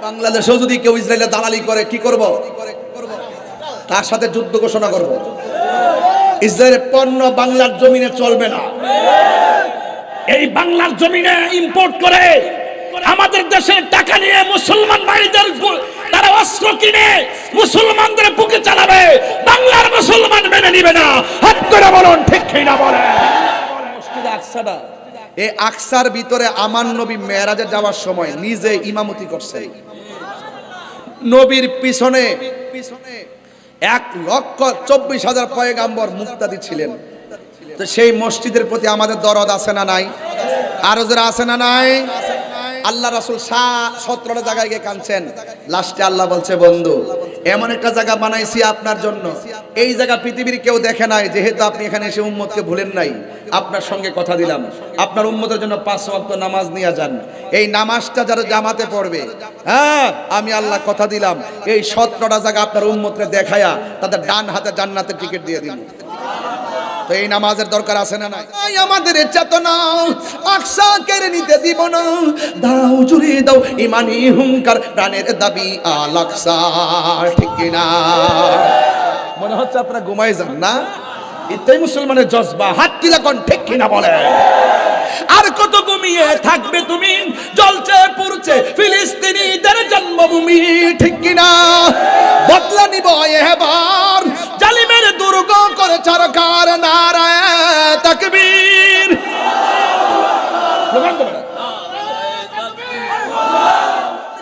বাংলাদেশেও যদি কেউ ইসরায়েলের দালালি করে কি করব? তার সাথে যুদ্ধ ঘোষণা করব। ইসরায়েলের পণ্য বাংলার জমিনে চলবে না। এই বাংলার জমিনে ইম্পোর্ট করে আমাদের দেশের টাকা নিয়ে মুসলমান ভাইদের তারা অস্ত্র কিনে মুসলমানদের বুকে চালাবে, বাংলার মুসলমান মেনে নিবে না। হাত করে বলুন ঠিক কি না বলেন। মসজিদে আকসাটা, এই আকসার ভিতরে আমার নবী মেরাজে যাওয়ার সময় নিজে ইমামতি করছে। নবীর পিছনে 1,24,000 পয়গাম্বর মুক্তাদি ছিলেন। তো সেই মসজিদের প্রতি আমাদের দরদ আছে না নাই? আরো যারা আছে না নাই? আল্লাহ রাসূল 17টা জায়গায় গিয়ে কাঁদছেন। লাস্টে আল্লাহ বলছে, বন্ধু এমন একটা জায়গা বানাইছি আপনার জন্য, এই জায়গা পৃথিবীর কেউ দেখে নাই। যেহেতু আপনি এখানে এসে উম্মতকে ভুলেন নাই, আপনার সঙ্গে কথা দিলাম, আপনার উম্মতের জন্য 5 ওয়াক্ত নামাজ নিয়ে যান। এই নামাজটা যারা জামাতে পড়বে, হ্যাঁ আমি আল্লাহ কথা দিলাম, এই 17টা জায়গা আপনার উম্মতকে দেখায়া তাদের ডান হাতে জান্নাতের টিকিট দিয়ে দিন। তো এই নামাজের দরকার আছে না নাই? আমাদের চেতনা আকসা কেড়ে নিতে দিব না। দাও জুড়ে দাও ইমানি হুঙ্কার, প্রাণের দাবি আল আকসা। ঠিক কি না? মনে হচ্ছে আপনারা ঘুমাই যান না? এটাই মুসলমানের জজবা। হাত তুলে কোন ঠিক কি না বলে। আর কত ঘুমিয়ে থাকবে তুমি, জ্বলছে পুড়ছে ফিলিস্তিনিদের জন্মভূমি। ঠিক কি না? বদলা নিব এবার, জালিমের দুর্গ করে সরকার। নারায়ে তাকবীর।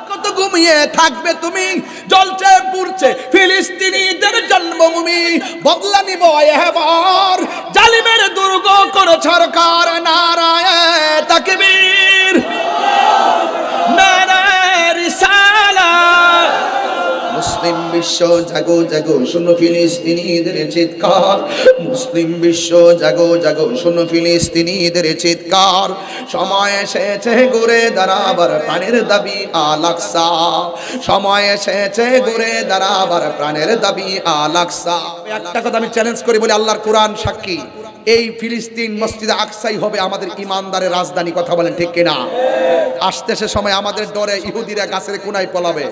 কত ঘুমিয়ে থাকবে তুমি, জ্বলছে পুড়ছে ফিলিস্তিনিদের জন্মভূমি। বদলা নিব এবার, জালিমের দুর্গ করে সরকার। নারায়ে তাকবীর। নারায়ে রিসালাত। মুসলিম বিশ্ব জাগো জাগো, শোনো ফিলিস্তিনিদের চিৎকার। মুসলিম বিশ্ব জাগো জাগো, শোনো ফিলিস্তিনিদের চিৎকার। সময় এসেছে ঘুরে দাঁড়াবার, প্রাণের দাবি আল আকসা। সময় এসেছে ঘুরে দাঁড়াবার, প্রাণের দাবি আল আকসা। একটা কথা আমি চ্যালেঞ্জ করি, বলি আল্লাহর কোরআন সাক্ষী, এই ফিলিস্তিন মসজিদে আকসাই হবে আমাদের ইমানদারের রাজধানী। কথা বলেন ঠিক কিনা? আসতে সে সময় আমাদের ডরে ইহুদিরা গাছের কোনায় পলাবে।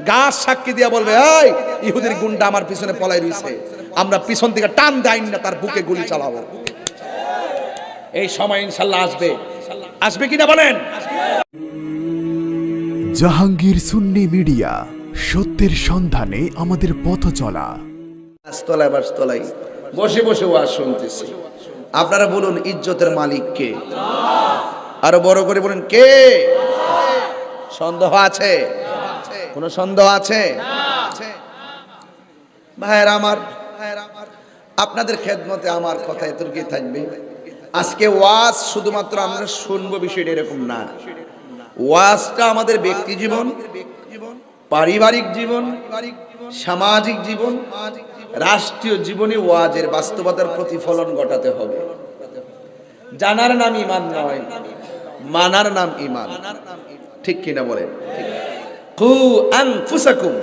গাছ সাক্ষী দিয়া বলবে, এই ইহুদির গুন্ডা আমার পিছনে পলাই রইছে, আমরা পিছন থেকে টান দেই না, তার বুকে গুলি চালাবো। এই সময় ইনশাআল্লাহ আসবে। আসবে কিনা বলেন? জাহাঙ্গীর সুন্নি মিডিয়া, সত্যের সন্ধানে আমাদের পথ চলা। গাছতলায় বাসতলায় বসে বসে ওয়াজ শুনতেছি। আপনারা বলুন, ইজ্জতের মালিক কে? আরো বড় করে বলুন, কে? সন্দেহ আছে? কোন সন্দেহ আছে? ভাইয়েরা আমার, আপনাদের খেদমতে আমার কথা এতটুকুই থাকবে। আজকে ওয়াজ শুধুমাত্র আমরা শুনবো বিষয়টা এরকম না। ওয়াজটা আমাদের ব্যক্তি জীবন, পারিবারিক জীবন, সামাজিক জীবন, রাষ্ট্রীয় জীবনে ওয়াজের বাস্তবতার প্রতিফলন ঘটাতে হবে। জানার নাম ঈমান নয়, মানার নাম ঈমান। ঠিক কিনা বলেন? কু আনফুসাকুম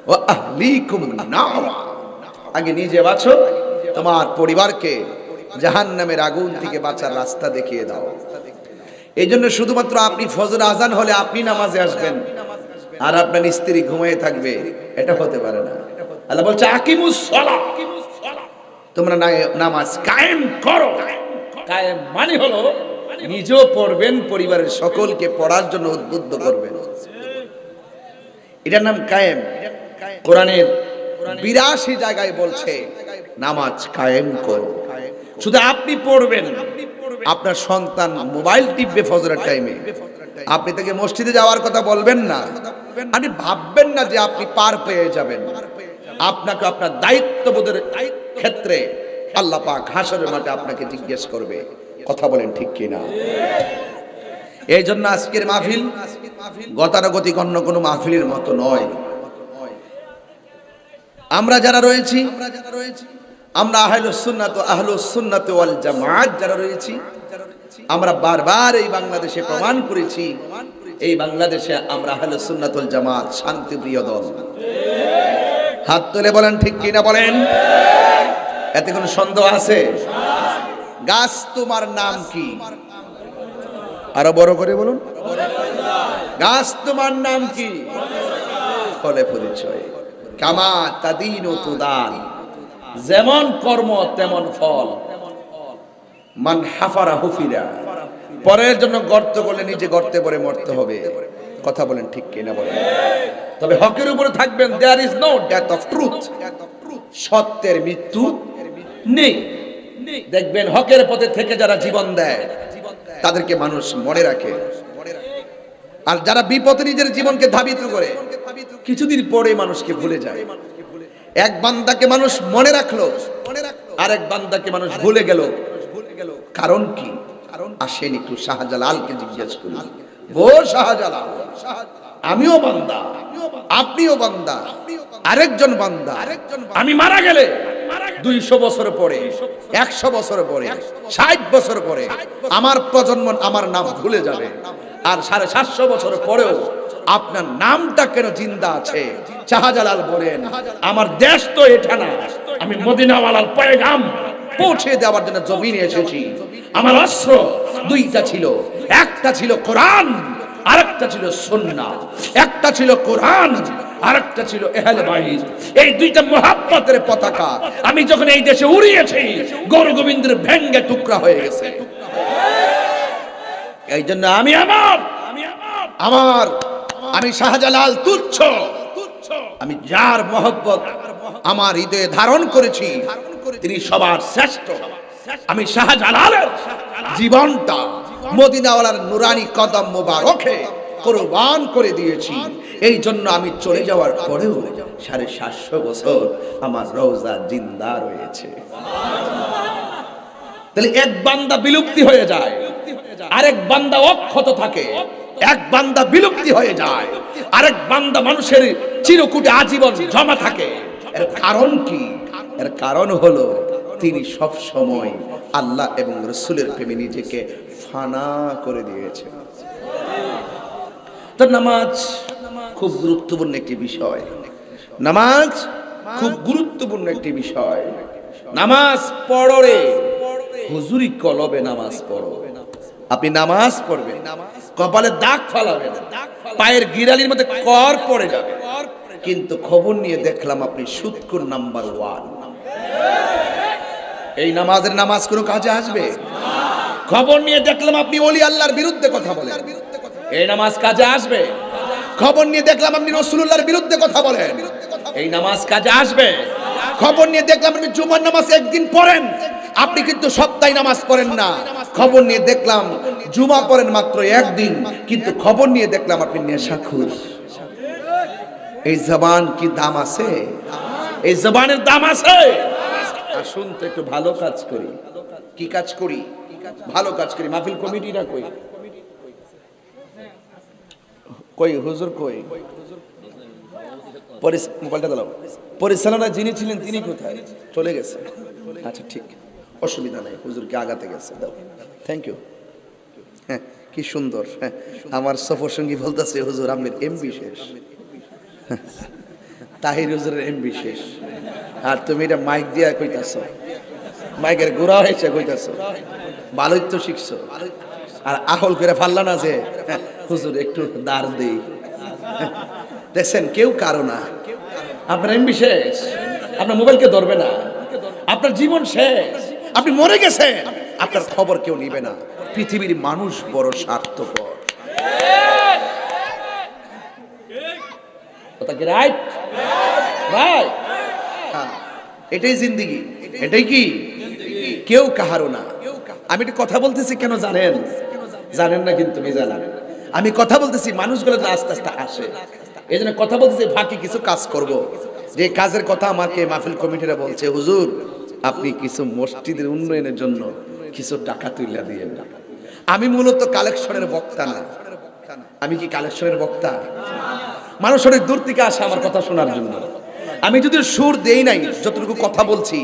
ওয়া আহলিকুম নারা। আগে নিজে বাঁচো, তোমার পরিবারকে জাহান্নামের আগুন থেকে বাঁচার রাস্তা দেখিয়ে দাও। এই জন্য শুধুমাত্র আপনি ফজর আজান হলে আপনি নামাজে আসবেন আর আপনার স্ত্রী ঘুমিয়ে থাকবে, এটা হতে পারে না। আল্লাহ বলছে, আকিমুস সালাহ, তোমরা নামাজ কায়েম করো। কায়েম মানে হলো নিজেও পড়বেন, পরিবারের সকলকে পড়ার জন্য উদ্বুদ্ধ করবেন। এটার নাম কায়েম। কোরআনের 82 জায়গায় বলছে নামাজ কায়েম করো। শুধু আপনি পড়বেন, আপনার সন্তান মোবাইল টিপবে ফজরের টাইমে, আপনি তাকে মসজিদে যাওয়ার কথা বলবেন না। আপনি ভাববেন না যে আপনি পার পেয়ে যাবেন। আপনাকে আপনার দায়িত্ববোধের ক্ষেত্রে আল্লাহ পাক হাসরের মাঠে আপনাকে জিজ্ঞেস করবে। কথা বলেন ঠিক কিনা? এই জন্য আজকের মাহফিল গতানুগতিক অন্য কোনো মাহফিলের মতো নয়। আমরা যারা রয়েছি, আমরা আহলুস সুন্নাত ওয়াল জামাত যারা রয়েছি, আমরা বারবার এই বাংলাদেশে প্রমাণ করেছি, এই বাংলাদেশে আমরা আহলুস সুন্নাত ওয়াল জামাত শান্তিপ্রিয় দল। হাত তুলে বলেন ঠিক কিনা বলেন। এতে কোনো সন্দেহ আছে? গাছ তোমার নাম কি? আরো বড় করে বলুন, গাছ তোমার নাম কি? ফলে পরিচয়। কামা তাদিনু তুদান, যেমন কর্ম তেমন ফল। মান হাফারা হুফিরা, পরের জন্য গর্ত করলে নিজে গর্তে পড়ে মরতে হবে। কথা বলেন ঠিক কিনা বলেন? তবে হকের উপরে থাকবেন। There is no death of truth, সত্যের মৃত্যু নেই। দেখবেন হকের পথে থেকে যারা জীবন দেয় তাদেরকে মানুষ মনে রাখে, আর যারা বিপদে নিজের জীবনকে ধাবিত করে কিছুদিন পরে মানুষকে ভুলে যায়। এক বান্দাকে মানুষ মনে রাখলো, আরেক বান্দাকে মানুষ ভুলে গেল। কারণ কি? আসেন একটু শাহজালালকে জিজ্ঞেস করি। ও শাহজালাল, আমিও বান্দা, আপনিও বান্দা, আরেকজন বান্দা। আমি মারা গেলে 200 বছর পরে, 100 বছর পরে, 60 বছর পরে আমার প্রজন্ম আমার নাম ভুলে যাবে। আর 750 বছর পরেও আপনার নামটা কেন জিন্দা আছে? শাহজালাল বলেন, আমার দেশ তো এটা না, আমি মদিনাওয়ালার পয়গাম পৌঁছে দেওয়ার জন্য জমিনে এসেছি। আমার অস্ত্র দুইটা ছিল, একটা ছিল কোরআন, আরেকটা ছিল সুন্নাহ। একটা ছিল কোরআন, আরেকটা ছিল আহলে বাইত। এই দুইটা মুহাব্বতের পতাকা আমি যখন এই দেশে উড়িয়েছি, গৌর গোবিন্দের ভেঙ্গে টুকরা হয়ে গেছে। এই জন্য আমি শাহজালাল তুচ্ছ। আমি যার মহব্বত আমার হৃদয়ে ধারণ করেছি তিনি সবার শ্রেষ্ঠ। আমি শাহজালালের জীবনটা মদিনাওয়ালার নুরানি কদম মোবারকে কুরবান করে দিয়েছি। এই জন্য আমি চলে যাওয়ার পরেও 750 বছর আমার রওজা জিন্দা রয়েছে। তাহলে এক বান্দা বিলুপ্তি হয়ে যায়, আরেক বান্দা অক্ষত থাকে। এক বান্দা বিলুপ্তি হয়ে যায়, আরেক বান্দা মানুষের চিরকুটে আজীবন জমা থাকে। এর কারণ কি? এর কারণ হলো তিনি সব সময় আল্লাহ এবং রাসূলের প্রেমে নিজেকে ফানা করে দিয়েছেন। তো নামাজ খুব গুরুত্বপূর্ণ একটি বিষয়। নামাজ খুব গুরুত্বপূর্ণ একটি বিষয়। নামাজ পড়রে হুজুরি কলবে নামাজ পড়ো। আপনি নামাজ পড়বেন, কপালে দাগ ফালাবেন, পায়ের গিরালির মধ্যে কর পড়ে যাবে, কিন্তু খবর নিয়ে দেখলাম আপনি সুদখোর নাম্বার 1। এই নামাজ কোনো কাজে আসবে? খবর নিয়ে দেখলাম আপনি ওলি আল্লাহর বিরুদ্ধে কথা বলেন, এই নামাজ কাজে আসবে? খবর নিয়ে দেখলাম আপনি রাসূলুল্লাহর বিরুদ্ধে কথা বলেন, এই নামাজ কাজে আসবে? খবর নিয়ে দেখলাম আপনি জুমার নামাজ একদিন পড়েন, আপনি কিন্তু সপ্তাহে নামাজ পড়েন না। খবর নিয়ে দেখলাম জুমা পড়েন মাত্র একদিন, কিন্তু খবর নিয়ে দেখলাম আপনি নেশাখোর। এই জবান কি দাম আছে? এই জবানের দাম আছে? আসুন তো একটু ভালো কাজ করি। কি কাজ করি? ভালো কাজ করি। মাহফিল কমিটিরা কই? কই হুজুর কই? মোবাইলটা দাও। পরিচালনা যিনি ছিলেন তিনি কোথায়? চলে গেছে। আচ্ছা ঠিক, অসুবিধা নাই, হুজুরকে আগাতে গেছে। দাও, থ্যাংক ইউ। হ্যাঁ, কি সুন্দর। হ্যাঁ, আমার সফর সঙ্গী বলতেছে হুজুর আপনার এমবি শেষ। তাহির হুজুরের এমবি শেষ, আর তুমি এটা মাইক দিয়া কইতাছ, মাইকের গোড়া হয়েছে কইতাছ। ভালোই তো শিখছো, আর আহল করে ফাল্লা না যে হুজুর একটু দাঁড় দেই। দেখছেন, কেউ কারো না। আপনার এমবি শেষ, আপনার মোবাইলকে ধরবে না, আপনার জীবন শেষ, আপনি মরে গেছেন, আপনার খবর কেউ নিবে না। পৃথিবীর মানুষ বড় স্বার্থপর। কথা কি রাইট? রাইট। এটাই জিন্দেগি, এটাই কি? কেউ কাহারও না। আমি একটা কথা বলতেছি কেন জানেন? জানেন না কিন্তু আমি জানেন। আমি কথা বলতেছি মানুষগুলো আস্তে আস্তে আসে, এই জন্য কথা বলতেছি বাকি কিছু কাজ করব। যে কাজের কথা আমাকে মাহফিল কমিটিরা বলছে, হুজুর আপনি কিছু মসজিদের উন্নয়নের জন্য কিছু টাকা তুলে দিয়েন না। আমি মূলত কালেকশনের বক্তা না। আমি কি কালেকশনের বক্তা? মানুষ অনেক দূর থেকে আসে আমার কথা শোনার জন্য। আমি যদি সুর দেই নাই, যতটুকু কথা বলছি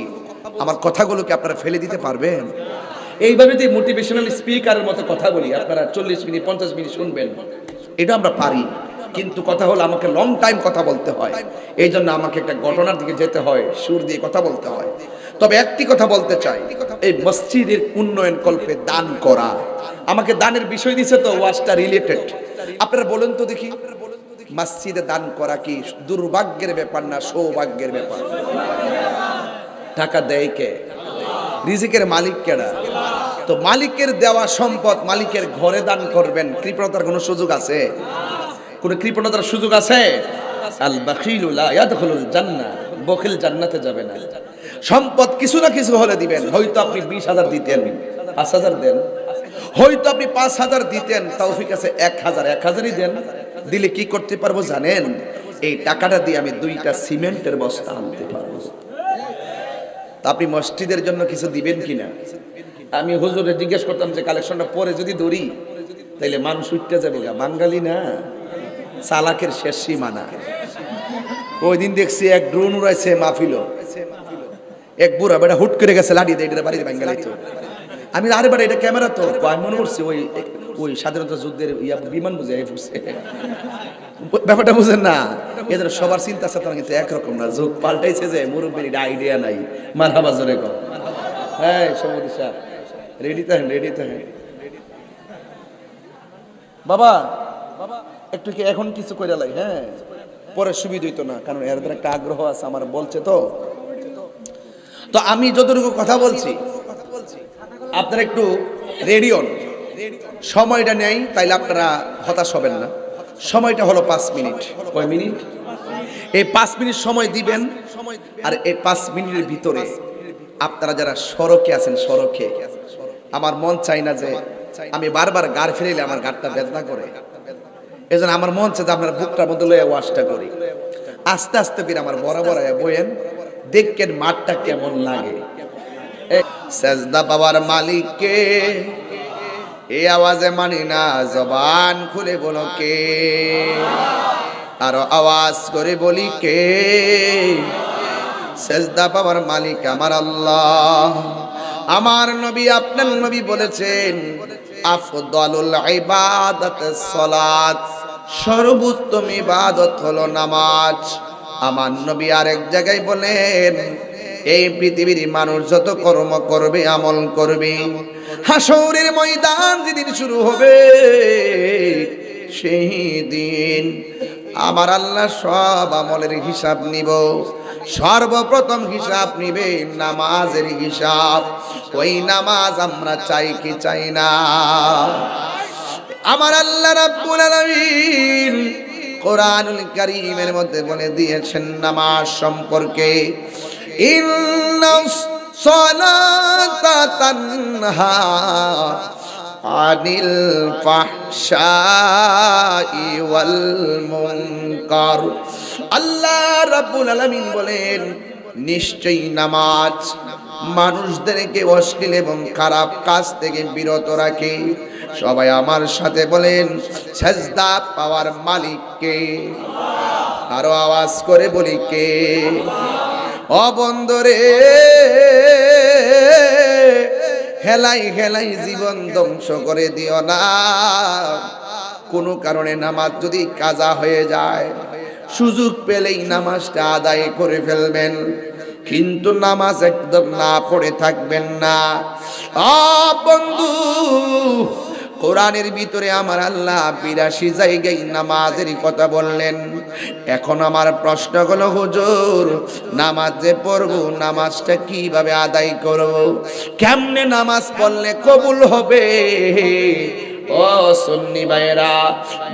আমার কথাগুলোকে আপনারা ফেলে দিতে পারবেন? এইভাবে যে মোটিভেশনাল স্পিকারের মতো কথা বলি, আপনারা 40 মিনিট 50 মিনিট শুনবেন, এটা আমরা পারি। কিন্তু কথা হলো আমাকে লং টাইম কথা বলতে হয়, এই জন্য আমাকে একটা ঘটনার দিকে যেতে হয়, সুর দিয়ে কথা বলতে হয়। তবে একটি কথা বলতে চাই, এই মসজিদের উন্নয়ন কল্পে দান করা। আমাকে দানের বিষয় দিছে তো, ওয়াজটা রিলেটেড। আপনারা বলেন তো দেখি, মসজিদে দান করা কি দুর্ভাগ্যের ব্যাপার না সৌভাগ্যের ব্যাপার? টাকা দেয় কে? রিজিকের মালিক কেডা? তো মালিকের দেওয়া সম্পদ মালিকের ঘরে দান করবেন, কৃপণতার কোনো সুযোগ আছে? কোনো কৃপণতার সুযোগ আছে? আল বাখিলু লা ইয়াদখুলুল জান্নাহ, বখিল জান্নাতে যাবে না। সম্পদ কিছু না কিছু হলে দিবেন। হয়তো আপনি 20,000 দিতেন, 5,000 দেন। হয়তো আপনি 5,000 দিতেন, তৌফিক আছে 1,000ই দেন। দিলে কি করতে পারবো জানেন? এই টাকাটা দিয়ে আমি 2টা সিমেন্টের বস্তা আনতে পারবো। তা আপনি মসজিদের জন্য কিছু দিবেন কিনা? আমি হুজুরে জিজ্ঞেস করতাম যে কালেকশনটা পরে যদি ধরি তাইলে মানুষ উঠতে যাবে। বাঙালি না, চালাকের শেষ সীমানা। ওই দিন দেখছি এক ড্রোন উড়াইছে মাহফিল, এক বুড়া বেটা হুট করে গেছে লাঠি দিয়ে, এটা বাড়িতে বাঙালি তো। আমি আরে বেটা এটা ক্যামেরা তো, আমি মনে করছি ওই স্বাধীনতা যুদ্ধের বিমান বুঝে ফুটছে। ব্যাপারটা বুঝেন না? এদের সবার চিন্তা চেতনা কিন্তু একরকম না, যুগ পাল্টাইছে যে মুরব্বীর এটা আইডিয়া নাই। মারহাবা জোরে কর। হ্যাঁ সভাপতি সাহেব রেডি থাকেন, রেডি থাকেন। বাবা একটু কি এখন কিছু করে লাই? হ্যাঁ পরে সুবিধা হইতো না, কারণ এর একটা আগ্রহ আছে আমার, বলছে তো। তো আমি যতটুকু কথা বলছি আপনারা একটু রেডি হন, সময়টা নেই, তাইলে আপনারা হতাশ হবেন না। সময়টা হলো 5 মিনিট। কয় মিনিট? এই 5 মিনিট সময় দিবেন। আর এই 5 মিনিটের ভিতরে আপনারা যারা সড়কে আছেন, সড়কে আমার মন চাই না যে আমি বারবার গাড় ফিরাইলে আমার গাড়টা বেদনা করে। এই জন্য আমার মন চাই যে আপনার বুকটার মধ্যে লইয়া ওয়াশটা করি। আস্তে আস্তে করে আমার বরাবর বইয়েন, দেখেন মাঠটা কেমন লাগে। সেজদা পাওয়ার মালিককে এই আওয়াজে মানি না, জবান খুলে বলো কে? আরো আওয়াজ করে বলি কে? সেজদা পাওয়ার মালিক আমার আল্লাহ। আমার নবী, আপনার নবী বলেছেন আফদালুল ইবাদাতিস সালাত, সর্বোত্তম ইবাদত হলো নামাজ। আমার নবী আরেক জায়গায় বলেন এই পৃথিবীর মানুষ যত কর্ম করবে, আমল করবে, হাসরের ময়দান যেদিন শুরু হবে সেই দিন আমার আল্লাহ সব আমলের হিসাব নিব। সর্বপ্রথম হিসাব নিবে নামাজের হিসাব। ওই নামাজ আমরা চাই কি চাই না? আমার আল্লাহ রাব্বুল আলামিন কোরআনুল কারীমের মধ্যে বলে দিয়েছেন নামাজ সম্পর্কে, ইন্নাস সালাতা তানহা আনিল ফাহশাই ওয়াল মুনকার। আল্লাহ রাব্বুল আলামিন বলেন নিশ্চয়ই নামাজ মানুষদেরকে অশ্লীল এবং খারাপ কাজ থেকে বিরত রাখে। সবাই আমার সাথে বলেন সেজদা পাওয়ার মালিককে। আরো আওয়াজ করে বলি কে? ও বন্ধুরে, হেলাই হেলাই জীবন ধ্বংস করে দিও না। কোনো কারণে নামাজ যদি কাজা হয়ে যায়, সুযোগ পেলেই নামাজটা আদায় করে ফেলবেন, কিন্তু নামাজ একদম না পড়ে থাকবেন না। বন্ধু, কোরআনের ভিতরে আমার আল্লাহ 82 জায়গায় নামাজের কথা বললেন। এখন আমার প্রশ্ন হলো হুজুর, নামাজ যে পড়বো, নামাজটা কিভাবে আদায় করব? কেমনে নামাজ পড়লে কবুল হবে? ও সুন্নি ভাইরা,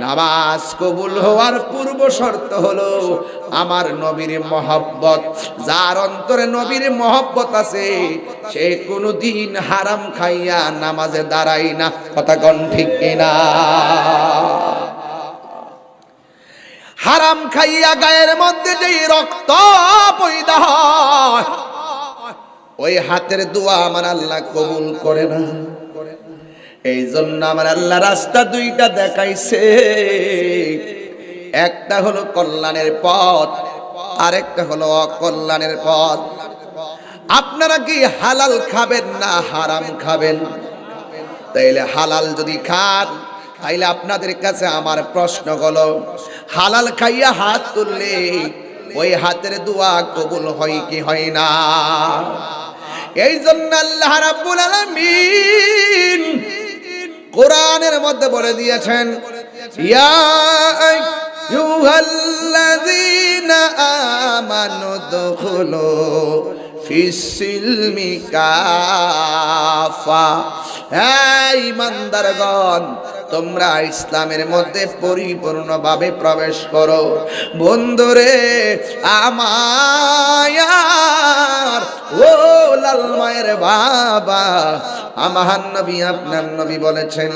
নামাজ কবুল হওয়ার পূর্ব শর্ত হলো আমার নবীর মহব্বত। যার অন্তরে নবীর মহব্বত আছে সে কোনোদিন হারাম খাইয়া নামাজে দাঁড়ায় না। কথা কোন ঠিক কিনা? হারাম খাইয়া গায়ের মধ্যে যে রক্ত পয়দা হয়, ওই হাতের দোয়া আমার আল্লাহ কবুল করে না। এই জন্য আমার আল্লাহ রাস্তা 2টা দেখাইছে। একটা হলো কল্যাণের পথ, আরেকটা হলো অকল্যাণের পথ। আপনারা কি হালাল খাবেন না হারাম খাবেন? তাইলে হালাল যদি খান, তাইলে আপনাদের কাছে আমার প্রশ্ন হলো, হালাল খাইয়া হাত তুললে ওই হাতের দোয়া কবুল হয় কি হয় না? এই জন্য আল্লাহ রাব্বুল আলামিন কোরআনের মধ্যে বলে দিয়েছেন, ইয়া আইয়ুহাল্লাযীনা আমানু দুখুলু ফিস-সিলমি কাফা। হে ঈমানদারগণ, তোমরা ইসলামের মধ্যে পরিপূর্ণভাবে প্রবেশ করো। বন্ধুরে আমার, ও লাল মায়ের বাবা, আমার নবী আপনার নবী বলেছেন,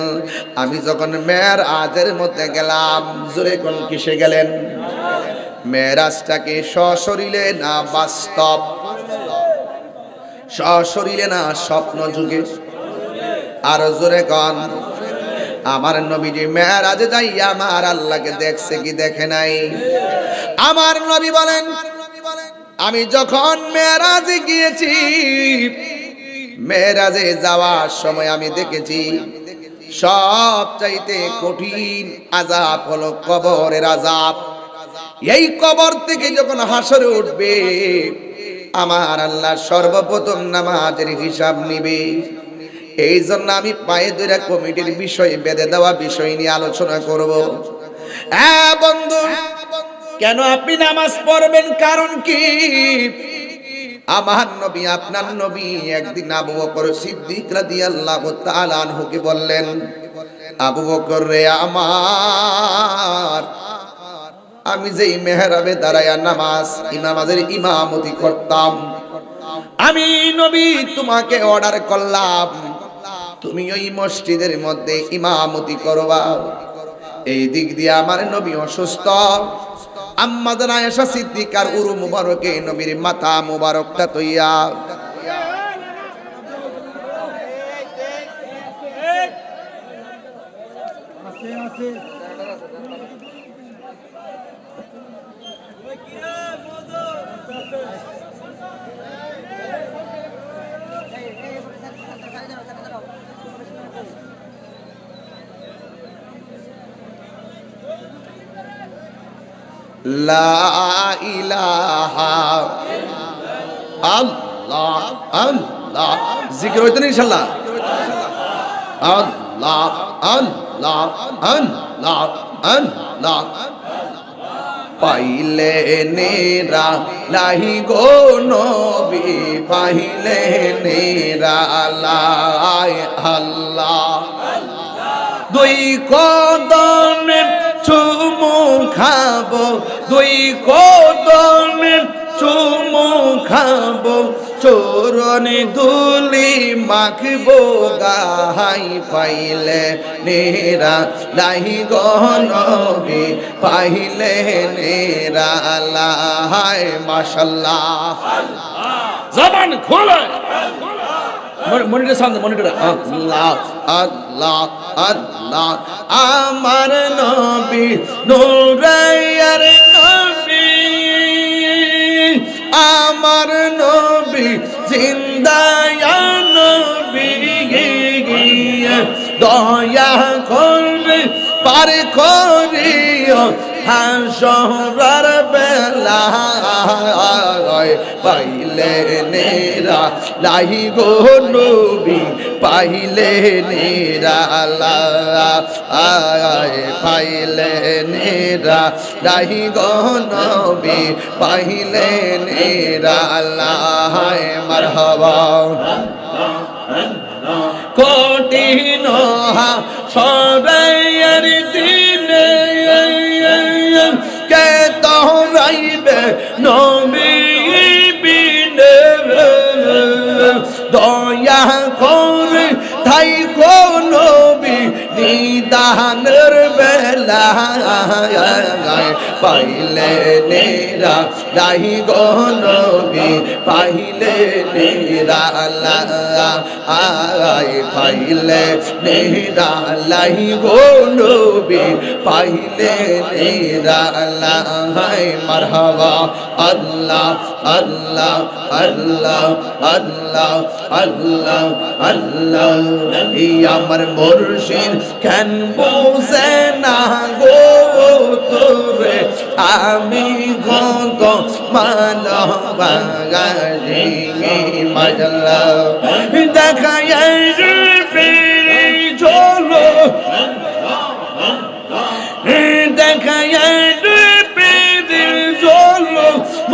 আমি যখন মেরাজের মধ্যে গেলাম, জোরে কোন কিসে গেলেন? মেরাজটাকে সশরীরে না বাস্তব, সশরীরে না স্বপ্ন যুগে? আর জোরে কোন। আমার নবীজি মেরাজে যাইয়া আমার আল্লাহকে দেখছে কি দেখে নাই? আমার নবী বলেন, আমি যখন মেরাজে গিয়েছি, মেরাজে যাওয়ার সময় আমি দেখেছি সবচাইতে কঠিন আযাব হলো কবরের আযাব। এই কবর থেকে যখন হাসরে উঠবে, আমার আল্লাহ সর্বপ্রথম নামাজের হিসাব নিবে। এই জন্য আমি পায়ে ধরে কমিটির বিষয় বেঁধে দেওয়া বিষয় নিয়ে আলোচনা করব। হ্যাঁ বন্ধু, কেন আপনি নামাজ পড়বেন? কারণ কি? আমার নবী আপনার নবী একদিন আবু বকর সিদ্দিক রাদিয়াল্লাহু তাআলা আনহুকে বললেন, আবু বকর রে আমার, আমি যেই মেহরাবে দাঁড়ায়া নামাজের ইমামতি করতাম, আমি নবী তোমাকে অর্ডার করলাম তুমি ওই মসজিদের মধ্যে ইমামতি করবা। এই দিক দিয়ে আমার নবী অসুস্থ। আম্মা জান আয়েশা সিদ্দিকার উরু মুবারকে নবীর মাথা মুবারকটা তৈয়া লা ইলাহা আল্লাহ আল্লাহ, জিকির হইতো না ইনশাআল্লাহ। আল্লাহ আল্লাহ আল্লাহ আল্লাহ, পাইলে নেরা লাহি গো নবী, পাইলে নেরা লাই আল্লাহ। দুই কদমে চুমু খাবো, দুই কদমে চুমু খাবো, চরণে ধুলি মাখবো গাহাই, পাইলে নেরা লাহি গো নবী, পাইলে নেরা লাই। মাশাআল্লাহ, জবান খোলে, মনিটর সামনে, মনিটর। আল্লাহ আল্লাহ আল্লাহ, আমার নবী নূরায়ার নবী, আমার নবী জিন্দায়া নবী, দয়া করে পার করিও হাসরের বেলা, পাইলে নেরা লাহি গো নবী, পাইলে নেরা লাই, পাইলে নেরা লাহি গো নবী, পাইলে নেরা লাই। মারহাবা। কঠিন হাসরের দিনে কে তোরাইবে নবী বিনে, দয়া করে তাই গো নবী নিদানের বেলা, পাইলে নেরা লাহি গো নবী, পাইলে নেরা লাই, পাইলে নেরা লাহি গো নবী, পাইলে নেরা লাই। মারহাবা। আল্লাহ আল্লাহ আল্লাহ আল্লাহ আল্লাহ আল্লাহ, আমার মুর্শিদ কেন বুঝে না গো তোরে, আমি গো মানবাগারি মজলা দেখায় চলো, দেখায়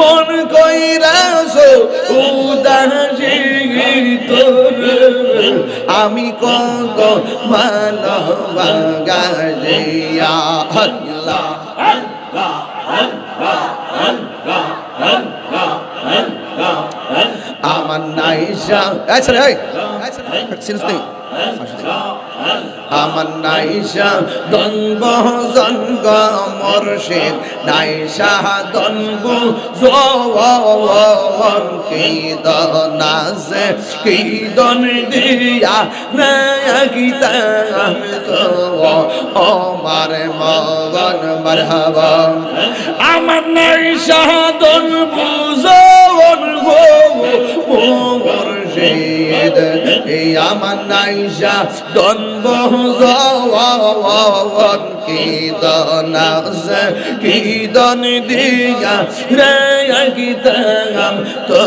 মন কইরাছো উদাসী তোর আমি কত ভালোবাসি আল্লাহ আমার নাইশা আচ্ছা রে সিরিয়াস নেই আমার নাইশা দনব জনগ মুর্শিদ নাইশা দনব জওয়ান কি দনাজে কি দন দিয়া রে গীতা তো আমার মগন মারহাবা আমার নাইশা দনব জওয়ান গো মুর্শিদ এই আমার নাইশা দনব জওয়ান কি দনাজ কি দন দিয়া রে গীতা তো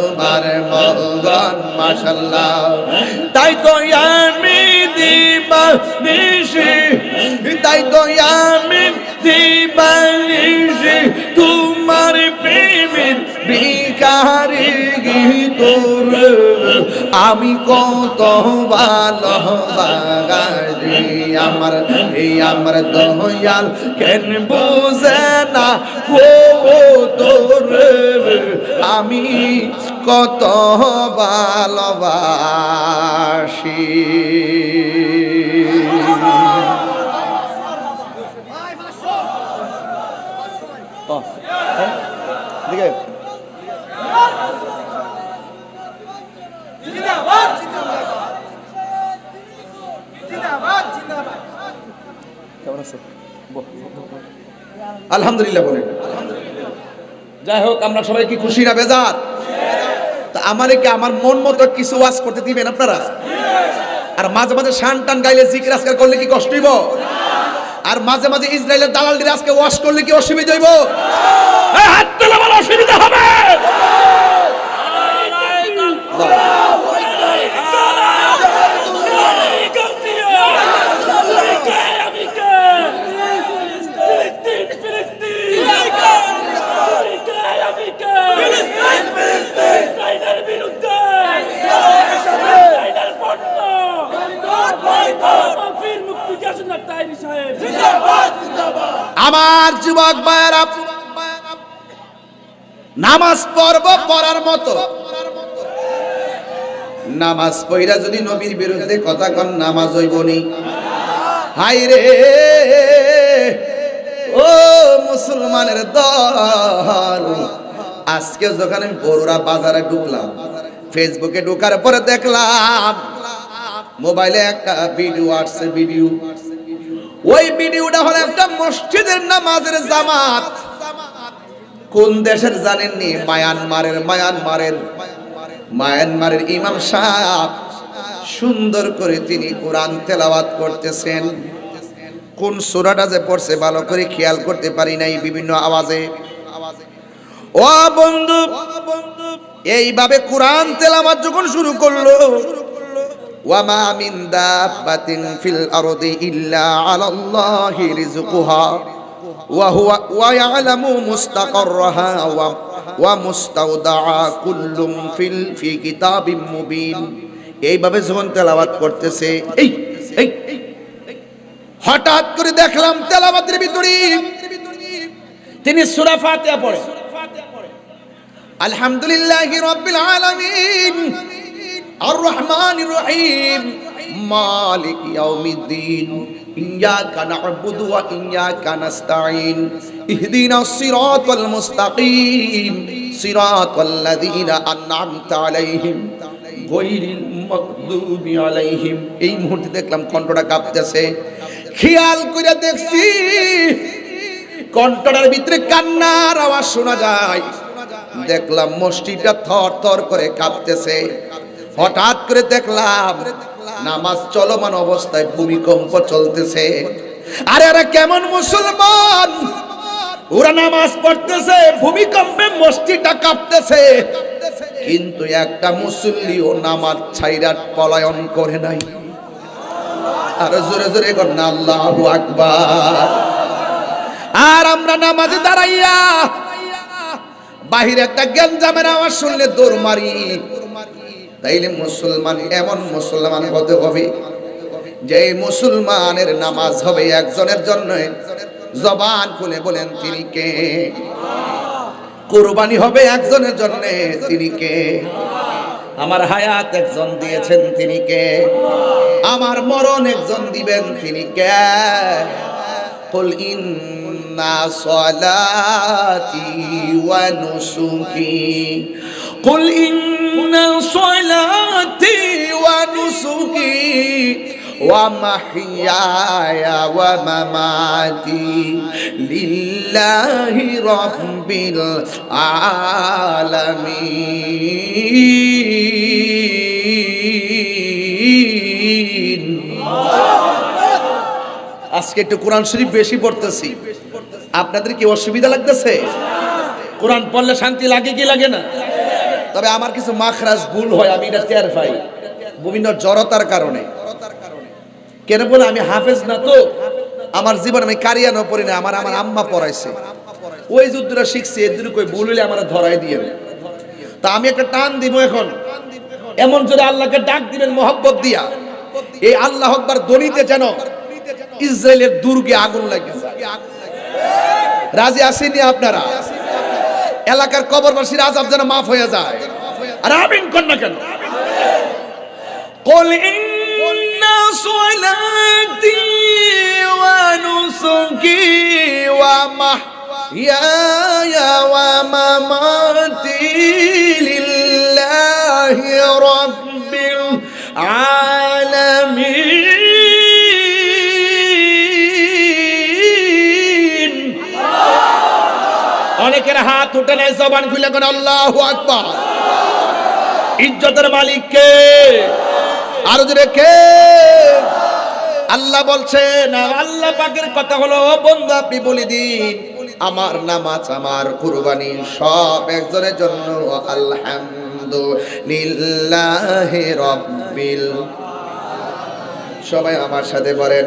আমার মগন মাশাআল্লাহ তাই তো আমি দিবা নিশি তাই তো আমি দিবা নিশি তোমার প্রেমের ভিখারি তোর আমি কত ভালোবাসি আমার এই আমার দয়াল কেন বুঝে না ও তোর আমি কত ভালোবাসি দিকে আলহামদুলিল্লাহ বলেন যাই হোক আমরা সবাই কি খুশি না বেজার তা আমারে কি আমার মন মতো কিছু ওয়াজ করতে দিবেন আপনারা আর মাঝে মাঝে শান টান গাইলে জিকির আজকার করলে কি কষ্ট হইব আর মাঝে মাঝে ইসরায়েলের দালালদের আজকে ওয়াশ করলে কি অসুবিধা হইব হাত তোলা বলা অসুবিধা হবে আমার যুবক ভাইয়েরা নামাজ পড়ব পড়ার মতো নামাজ পড়া যদি নবীর বিরুদ্ধে কথা কন নামাজ হইব নি হাই রে ও মুসলমানের দল আজকে যখন আমি বড়রা বাজারে ঢুকলাম ফেসবুকে ঢোকার পরে দেখলাম মোবাইলে একটা ভিডিও আসছে ভিডিও ওই ভিডিওটা হলো একটা মসজিদের নামাজের জামাত কোন দেশের জানেননি মায়ানমারের ইমাম সাহেব সুন্দর করে তিনি কোরআন তেলাওয়াত করতেছেন কোন সূরাটা যে পড়ছে ভালো করে খেয়াল করতে পারি নাই বিভিন্ন আওয়াজে ও বন্ধু এইভাবে কোরআন তেলাওয়াত যখন শুরু করলো ওয়ামা মিন দাব্বাতিন ফিল আরদি ইল্লা আলাল্লাহি রিজকুহা ওয়া ইয়ালামু মুস্তাকাররাহা ওয়া মুস্তাওদাআ কুল্লুম ফি কিতাবিম মুবিন এইভাবে যখন তেলাওয়াত করতেছে এই হঠাৎ করে দেখলাম তেলাওয়াতের ভিতরে তিনি সূরা ফাতিহা পড়ে আলহামদুলিল্লাহি রাব্বিল আলামিন আর রহমানির রহিম মালিক ইয়াউমিদ্দিন ইয়্যাকা না'বুদু ওয়া ইয়্যাকা নাস্তাঈন ইহদিনাস সিরাতাল মুস্তাকিম সিরাতাল্লাযীনা আন'আমতা আলাইহিম গায়রিল মাগদুবি আলাইহিম এই মুহূর্তে দেখলাম কণ্ঠটা কাঁপতেছে খেয়াল করে দেখছি কণ্ঠটার ভিতরে কান্নার আওয়াজ শোনা যায় দেখলাম মসজিদটা থরথর করে কাঁপতেছে হঠাৎ করে দেখলাম নামাজ চলমান অবস্থায় ভূমিকম্প চলতেছে আরে আরে কেমন মুসলমান ওরা নামাজ পড়তেছে ভূমিকম্পে মসজিদটা কাঁপতেছে কিন্তু একটা মুসল্লিও নামাজ ছাইরা পলায়ন করে নাই আর জোরে জোরে করেন আল্লাহু আকবার আর আমরা নামাজে দাঁড়াইয়া বাহিরে একটা গ্যাঞ্জামের আওয়াজ শুনলে দৌড় মারি। তাইলে মুসলমান এমন মুসলমান হতে হবে যে মুসলমানের নামাজ হবে একজনের জন্য, জবান খুলে বলেন তিনি কে? কুরবানি হবে একজনের জন্য, তিনি কে? আমার হায়াত একজন দিয়েছেন, তিনি কে? আমার মরণ একজন দিবেন, তিনি কে? কুল ইন্না সলাতি ওয়া নুসুকি, কুল ইন্না সলাতি ওয়া নুসুকি ওয়া মাহইয়ায়া ওয়া মামাতি লিল্লাহি রাব্বিল আলামিন। আজকে একটু কোরআন শরীফ বেশি পড়তেছি, আপনাদের কি অসুবিধা লাগতেছে? কোরআন পড়লে শান্তি লাগে কি লাগে না? তবে আমার কিছু মাখরাজ ভুল হয়, আমি এটা টের পাই বিভিন্ন জড়তার কারণে। কেন বলে আমি হাফেজ না, তো আমার জীবন আমি কারিয়ানো পড়ি না, আমার আম্মা পড়াইছে, ওই যুদ্ধটা শিখছি, এর কই ভুল হইলে আমার ধরাই দিয়ে। তা আমি একটা টান দিব এখন, এমন যদি আল্লাহকে ডাক দিবেন মহব্বত দিয়া, এই আল্লাহ আকবার ধ্বনিতে যেন ইসরায়েলের দুর্গে আগুন লাগে যায়। রাজি আসেনি আপনারা? এলাকার কবরবাসীর আযাব যেন মাফ হয়ে যায়। আর আমিন কর না কেন? কুল ইন্না সলাতি ওয়া নুসুকি ওয়া মাহইয়ায়া ওয়া মামাতি লিল্লাহি রাব্বিল আলামিন। অনেকের হাত উঠে নেয়, জবান খুলে কোন আল্লাহু আকবার। ইজ্জতের মালিক কে? আরো জোরে কে? আল্লাহ বলছেন, আল্লাহ পাকের কথা হলো, বন্ধু আপনি বলে দিন আমার নামাজ আমার কুরবানি সব একজনের জন্য। আলহামদুলিল্লাহি রাব্বিল, সবাই আমার সাথে বলেন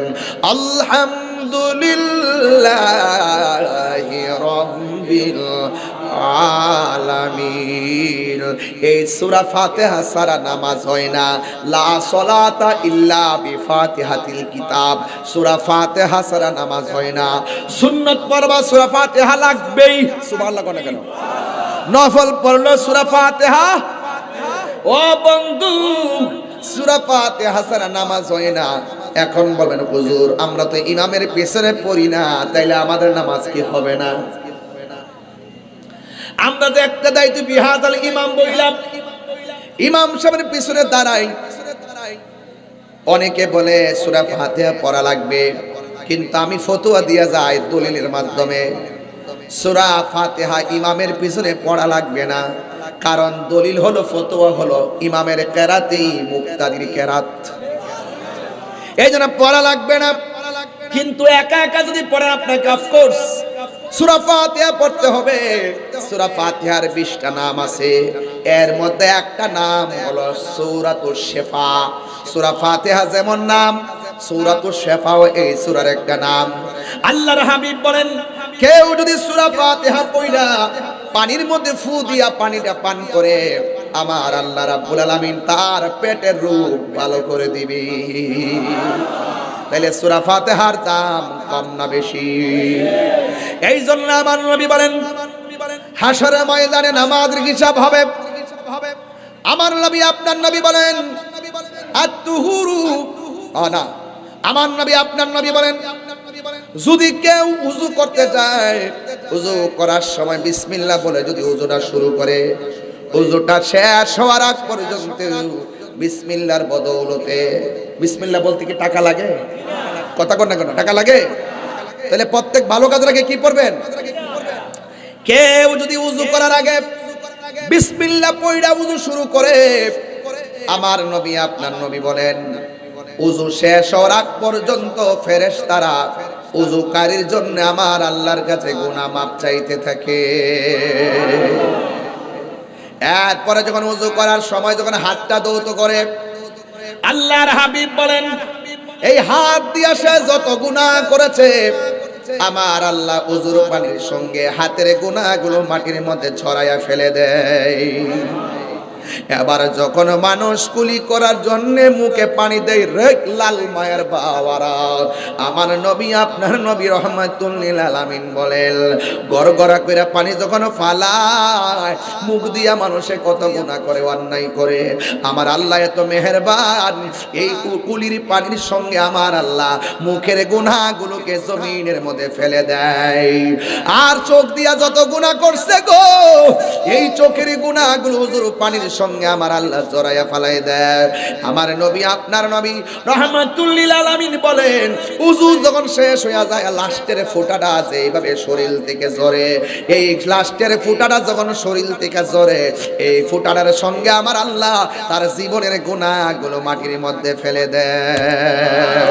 আলহামদুলিল্লাহি রাব্বিল আলামিন। এই সূরা ফাতিহা ছাড়া নামাজ হয় না। লা সলাতা ইল্লা বিফাতিহাতিল কিতাব, সূরা ফাতিহা ছাড়া নামাজ হয় না। সুন্নাত পড়বা সূরা ফাতিহা লাগবেই, সুবহানাল্লাহ কোন কেন? নফল পড়লো সূরা ফাতিহা। ও বন্ধু, সূরা ফাতিহা ছাড়া নামাজ হয় না। এখন বলবেন হুজুর আমরা তো ইমামের পেছনে পড়ি না, তাইলে আমাদের নামাজ কি হবে না? আমরা তো একটা দায়িত্ব বিহাদাল ইমাম বললাম, ইমাম সাহেবের পিছনে দাঁড়াই। অনেকে বলে সূরা ফাতিহা পড়া লাগবে, কিন্তু আমি ফতোয়া দিয়া যাই দলিলের মাধ্যমে সূরা ফাতিহা ইমামের পিছনে পড়া লাগবে না। কারণ দলিল হলো, ফতোয়া হলো ইমামের কেরাতেই মুক্তাদির কেরাত, এই জন্য পড়া লাগবে না। কিন্তু একা একা যদি পড়েন আপনাকে অফকোর্স সূরা ফাতিহা পড়তে হবে। সূরা ফাতিহার 20টা নাম আছে, এর মধ্যে একটা নাম হলো সূরাতুশ শিফা। সূরা ফাতিহা যেমন নাম, সূরাতুশ শিফাও এই সূরার একটা নাম। আল্লাহর হাবিব বলেন, কেউ যদি সূরা ফাতিহা পড়া পানির মধ্যে ফু দিয়া পানিটা পান করে, আমার আল্লাহ রাব্বুল আলামিন তার পেটের রোগ ভালো করে দিবে। তাহলে সূরা ফাতিহার দাম কম না বেশি? এই জন্য আমার নবী বলেন হাশরের ময়দানে নামাজের হিসাব হবে। আমার নবী আপনার নবী বলেন আত-তুহুরু, না আমার নবী আপনার নবী বলেন যদি কেউ উযু করতে চায়, উযু করার সময় বিসমিল্লাহ বলে যদি উযুটা শুরু করে, উযুটা শেষ হওয়ার আগ পর্যন্ত বিসমিল্লাহর বদৌলতে, বিসমিল্লাহ বলতে কি টাকা লাগে? কথা কর না কেন? টাকা লাগে? তাহলে প্রত্যেক ভালো কাজের আগে কি পড়বেন? কেউ যদি উযু করার আগে বিসমিল্লাহ পড়া উযু শুরু করে, আমার নবী আপনার নবী বলেন উযু শেষ হওয়ার আগ পর্যন্ত ফেরেশতারা উযুকারীর জন্য আমার আল্লাহর কাছে গুনাহ মাপ চাইতে থাকে। এরপরে যখন উযু করার সময় যখন হাতটা ধৌত করে, আল্লাহর হাবিব বলেন এই হাত দিয়ে সে যত গুনাহ করেছে আমার আল্লাহ উজুর পানির সঙ্গে হাতের গুনাহগুলো মাটির মধ্যে ছড়াইয়া ফেলে দেয়। এবার যখন মানুষ কুলি করার জন্য মুখে পানি দেয়, রে লাল মায়ের বাবারা, আমার নবী আপনার নবী রাহমাতুল লিল আলামিন বলেন, গড়গড়া করে পানি যখন ফালায়, মুখ দিয়া মানুষে কত গুনাহ করে, অন্যায় করে, আমার আল্লাহ এত মেহেরবান, এই কুলির পানির সঙ্গে আমার আল্লাহ মুখের গুনাহগুলোকে জমিনের মধ্যে ফেলে দেয়। আর চোখ দিয়া যত গুনাহ করছে গো, এই চোখের গুনাহগুলো হুজুর পানির সঙ্গে আমার আল্লাহ জড়াইয়া ফালাই দেয়। আমার নবী আপনার নবী রাহমাতুল লিল আলামিন বলেন, উযু যখন শেষ হয়ে যায়, লাস্টের ফোঁটাটা আছে এইভাবে শরীর থেকে ঝরে, এই লাস্টের ফোঁটাটা যখন শরীর থেকে ঝরে, এই ফোঁটাটার সঙ্গে আমার আল্লাহ তার জীবনের গুনাহগুলো মাটির মধ্যে ফেলে দেয়।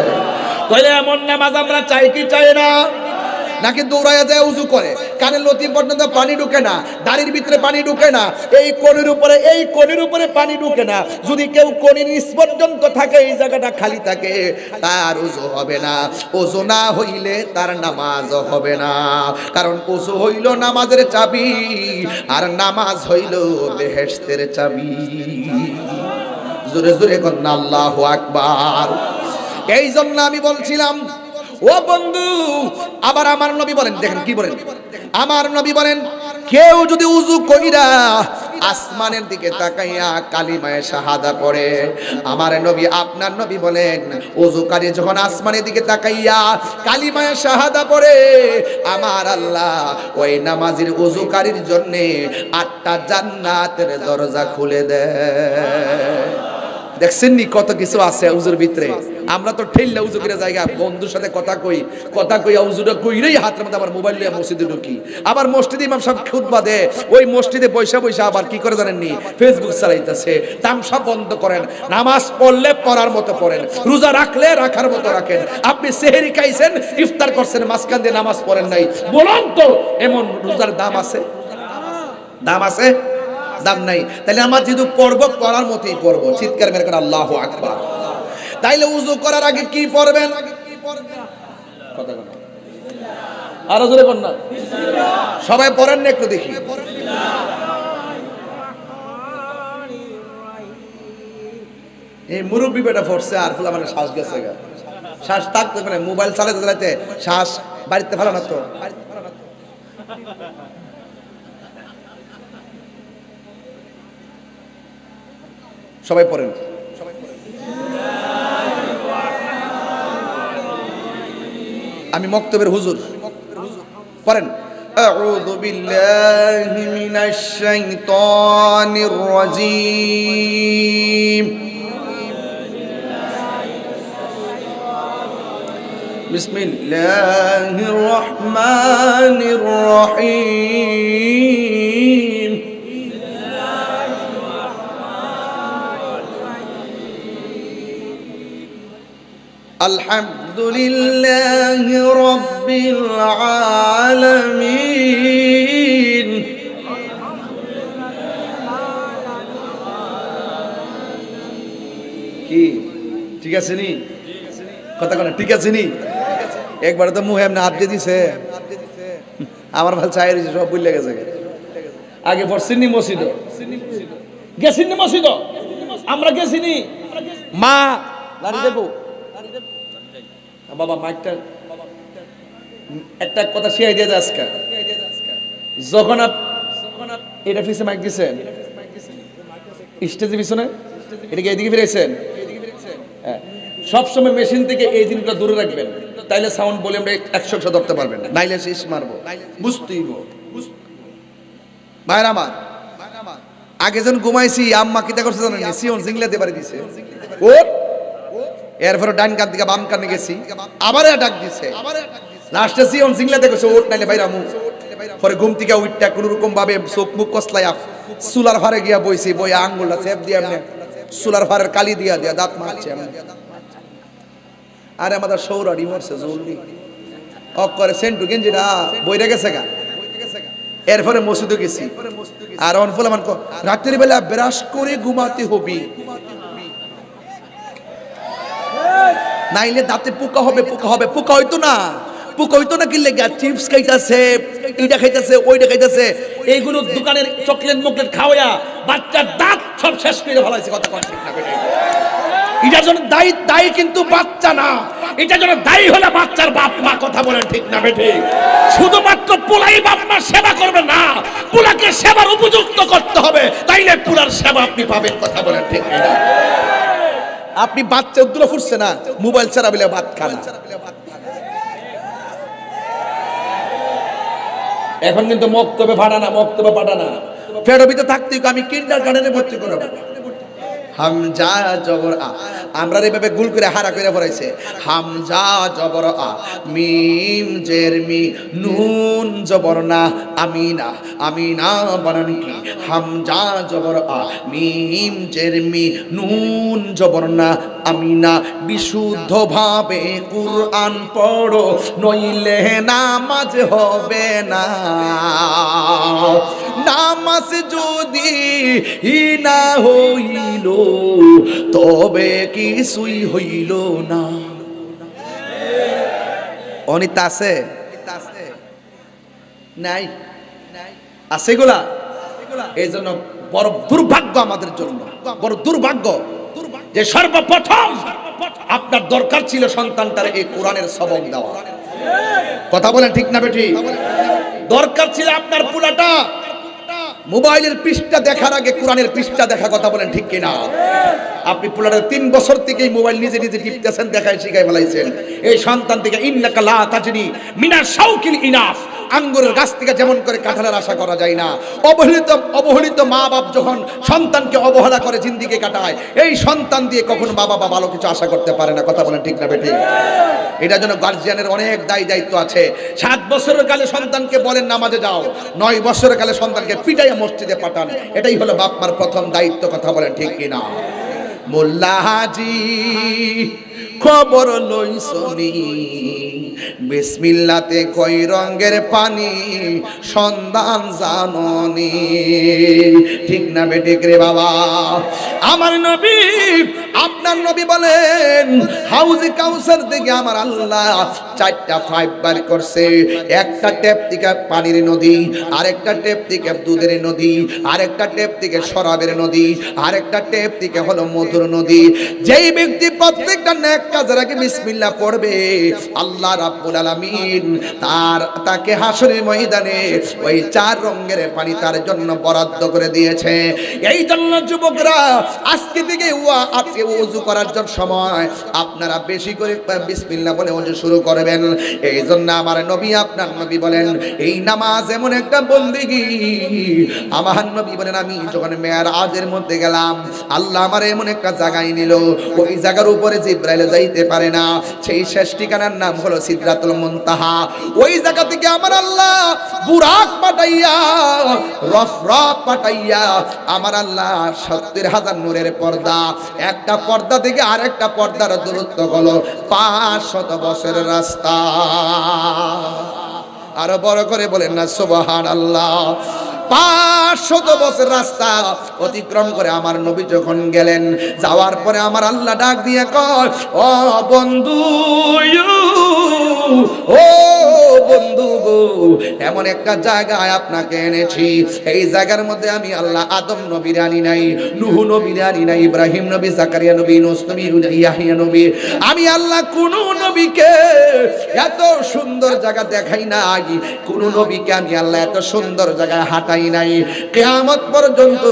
তাহলে এমন নামাজ আমরা চাই কি চাই না? নাকি দৌড়াইয়া যায় উজু করে, কানের লতি পর্যন্ত পানি ঢুকে না, দাড়ির ভিতরে পানি ঢুকে না, এই কোণের উপরে পানি ঢুকে না। যদি কেউ কোণের নিচ পর্যন্ত থাকে, এই জায়গাটা খালি থাকে, তার উজু হবে না। উজু না হইলে তার নামাজ হবে না, কারণ উজু হইল নামাজের চাবি, আর নামাজ হইল বেহেশতের চাবি। জোরে জোরে কন্যা আল্লাহু আকবার। এই জন্য আমি বলছিলাম, ও বন্ধু, আবার আমার নবী বলেন, দেখেন কি বলেন, আমার নবী বলেন, কেউ যদি উজু কইরা আসমানের দিকে তাকাইয়া কালিমায়ে শাহাদা পড়ে, আমার নবী আপনার নবী বলেন, উজুকারী যখন আসমানের দিকে তাকাইয়া কালিমায়ে শাহাদা পড়ে, আমার আল্লাহ ওই নামাজের উজুকারীর জন্য 8টা জান্নাতের দরজা খুলে দেয়। দেখছেন নি কত কিছু আছে উজুর ভিতরে। আমরা তো ঠেললে উজু করে জায়গা, বন্ধুর সাথে কথা কই উজুটা কইরেই হাতের মধ্যে আবার মোবাইল নিয়ে মসজিদে ঢুকি। আবার মসজিদে ইমাম সাহেব খুতবা দেয়, ওই মসজিদে বৈশা আবার কি করে জানেননি, ফেসবুক চালাইতেছে। তামসা বন্ধ করেন, নামাজ পড়লে পড়ার মতো পড়েন, রোজা রাখলে রাখার মতো রাখেন। আপনি সেহরি খাইছেন, ইফতার করছেন, মাঝখান দিয়ে নামাজ পড়েন নাই, বলুন তো এমন রোজার দাম আছে? দাম আছে? দাম নাই। তাহলে আমার যেহেতু পড়বো, পড়ার মতোই পড়বো, চিৎকার মেরে করে আল্লাহু আকবার। তাইলে উযু করার আগে কি পড়বেন? কথা বলেন, আরো জোরে বলেন না। সবাই পড়েন না, একটু দেখি। এই মুরব্বী বেটা পড়ছে, আর ফুল আমার শ্বাস গেছে গা, শ্বাস থাকতে পারে, মোবাইল চালাতে চালাতে শ্বাস বাড়িতে ফেলা না তো। সবাই পড়েন। আমি মক্তবের হুজুর, পড়েন। আউযু বিল্লাহি মিনাশ শাইতানির রাজীম। বিসমিল্লাহির রহমানির রহিম। আলহামদুলিল্লাহি রাব্বিল আলামিন। কি ঠিক আছে নি? কথা কোন ঠিক আছে নি? একবার তো মুহে এমনি হাত দিয়ে দিছে, আমার ভাল চাই রয়েছে, সব ভুলে গেছে। আগে পড়ছিনি মসজিদ, গেছিনি মসজিদ, আমরা গেছিনি। মা দাঁড়িয়ে দেবো বাবা, মাইকটা একটা কথা শিখাই দিয়ে যায় আজকে। যখন এটা পিছে মাইক দিছেন, স্টেজের পিছনে এটাকে এইদিকে ফিরেছেন, সবসময় মেশিন থেকে এই জিনিসটা দূরে রাখবেন, তাইলে সাউন্ড বলে আমরা 100 ধরতে পারবেন, নাইলে শেষ মারবো, বুঝতেই ভাইরা আমার। আগে যখন ঘুমাইছি, আম্মা কিতা করছে জানেন, সিয়ন জিংলাতে পারে দিছে, ও এরপরে ডান কান থেকে বাম কানে গেছি, আবার ডাক দিছে, লাস্টে সিয়ন জিংলাতে কইছে ওঠ নাইলে বাইরা মুখ। পরে ঘুম থেকে উঠটা কোন রকম ভাবে চোখ মুখ কসলাই চুলার ফারে গিয়া বইছি, বইয়া আঙ্গুলটা চেপ দিয়ে এমনি চুলার ফারের কালি দিয়া দাঁত মারছে এমনি। আরে আমাদের সৌরাড়ি মরছে জলদি করে সেন্টু গেঞ্জিটা বইরে গেছে গা। এরপরে মসজিদে গেছি, আর অনফল আমার রাত্রির বেলা ব্রাশ করে ঘুমাতে হবে, নাইলে দাঁতে পোকা হবে, পোকা হইতো না। পুকইতো না কিনলে গা চিপস খাইতাছে, এইটা খাইতাছে, ওইটা খাইতাছে, এইগুলো দোকানের চকলেট মকলেট খাওয়া বাচ্চার দাঁত সব শেষ করে ফেলাইছে। কথা কোন ঠিক না বেটা? এটার জন্য দায়ী দায়ী কিন্তু বাচ্চা না, এটার জন্য দায়ী হলো বাচ্চার বাপ মা। কথা বলেন ঠিক না বেঠে? শুধুমাত্র পোলাই বাপ মা সেবা করবে না, পোলাকে সেবার উপযুক্ত করতে হবে, তাইলে পোলার সেবা আপনি পাবেন। কথা বলেন ঠিক না? আপনি বাচ্চা উদ্দুল ফুটছে না, মোবাইল ছাড়া বলে ভাত খান। এখন কিন্তু মক্তবে ফাটানা, মক্তবে পাঠানা। ফেরবিতে থাকতে আমি কিন্ডার গার্ডেনে ভর্তি করাবো। হামজা জবর আ, আমরা এইভাবে গুল করে হারা করে পড়াইছে। হামজা জবর আ, মিম জের মি, নুন জবর না, আমিনা, আমিনা বানান কি? হামজা জবর আ, মিম জের মি, নুন জবর না, আমিনা। বিশুদ্ধ ভাবে কুরআন পড়ো, নইলে নামাজ হবে না। নামাজ যদি না হইল, তবে কিছুই হইল না। অনিতা আছে নাই? আছে গুলা। এই জন্য বড় দুর্ভাগ্য আমাদের জন্য, বড় দুর্ভাগ্য যে সর্বপ্রথম আপনার দরকার ছিল সন্তানটার এই কোরআনের সবক দেওয়া। কথা বলেন ঠিক না বেঠি? দরকার ছিল আপনার পোলাটা মোবাইলের পৃষ্ঠা দেখার আগে কোরআনের পৃষ্ঠা দেখা। কথা বলেন ঠিক কিনা? আপনি পোলারের 3 বছর থেকেই মোবাইল নিজে নিজে টিপতেছেন, দেখায় শিখাই ফেলাইছেন। এই সন্তান থেকে ইন্নাকা লা তাজনি মিনা শাউকিল ইনাফ, আঙ্গুরের গাছ থেকে যেমন করে কাঁঠালের আশা করা যায় না। অবহেলিত মা বাপ যখন সন্তানকে অবহেলা করে জিন্দিগি কাটায়, এই সন্তান দিয়ে কখনো মা বাবা ভালো কিছু আশা করতে পারে না। কথা বলেন ঠিক না বেটি? এটার জন্য গার্জিয়ানের অনেক দায়িত্ব আছে। 7 বছরের কালে সন্তানকে বলেন নামাজে যাও, 9 বছরের কালে সন্তানকে পিটাইয়া মসজিদে পাঠান। এটাই হলো বাপ মার প্রথম দায়িত্ব। কথা বলেন ঠিক কিনা? মোল্লা হাজি খবর লইছনি, বিসমিল্লাতে কই রঙের পানি সন্ধান জাননি। ঠিক না বেঠিক রে বাবা? আমার নবী, আপনার নবী বলেন, হাউজে কাউসার থেকে আমার আল্লাহ 4টা পাইপ বার করছে। একটা টেপ থেকে পানির নদী, আরেকটা টেপ থেকে দুধের নদী, আরেকটা টেপ থেকে শরাবের নদী, আরেকটা টেপ থেকে হলো মধুর নদী। যেই ব্যক্তি প্রত্যেকটা নেক কাজের আগে বিসমিল্লাহ পড়বে, আল্লাহ রাব্বুল আলামিন তাকে হাসরের ময়দানে ওই 4 রঙের পানি তার জন্য বরাদ্দ করে দিয়েছে। এই জন্য যুবকরা আজকে থেকে আজকে ওযু করার জন্য সময় আপনারা বেশি করে বিসমিল্লাহ বলে ওযু শুরু করবেন। এই জন্য আমার নবী, আপনার নবী বলেন, এই নামাজ এমন একটা বন্দেগী। আমার নবী বলেন, আমি যখন মেরাজের মধ্যে গেলাম, আল্লাহ আমার এমন একটা জায়গায় নিল, ওই জায়গার উপরে জিবরাইল যাইতে পারে না। সেই শেষ ঠিকানার নাম হলো সিদরাতুল মুনতাহা। ওই জায়গা থেকে আমার আল্লাহ বুরাক পাঠাইয়া, রফরাক পাঠাইয়া, আমার আল্লাহ 70,000 নূরের পর্দা, একটা পর্দা থেকে আরেকটা পর্দার দূরত্ব হলো 500 বছরের রাস্তা। আরো বড় করে বলেন না সুবহানাল্লাহ। 500 বছর রাস্তা অতিক্রম করে আমার নবী যখন গেলেন, যাওয়ার পরে আমার আল্লাহ ডাক দিয়ে কয়, ও বন্ধু, ও বন্ধু গো, এমন একটা জায়গায় আপনাকে এনেছি। এই জায়গার মধ্যে আমি আল্লাহ আদম নবীর আনি নাই, নূহ নবীর আনি নাই, ইব্রাহিম নবী, জাকারিয়া নবী, ইউনূস নবী, ইয়াহইয়া নবী। আমি আল্লাহ কোন নবীকে এত সুন্দর জায়গা দেখাই নাই, কোন নবীকে আমি আল্লাহ এত সুন্দর জায়গায় হাঁটাই নাই। কিয়ামত পর্যন্ত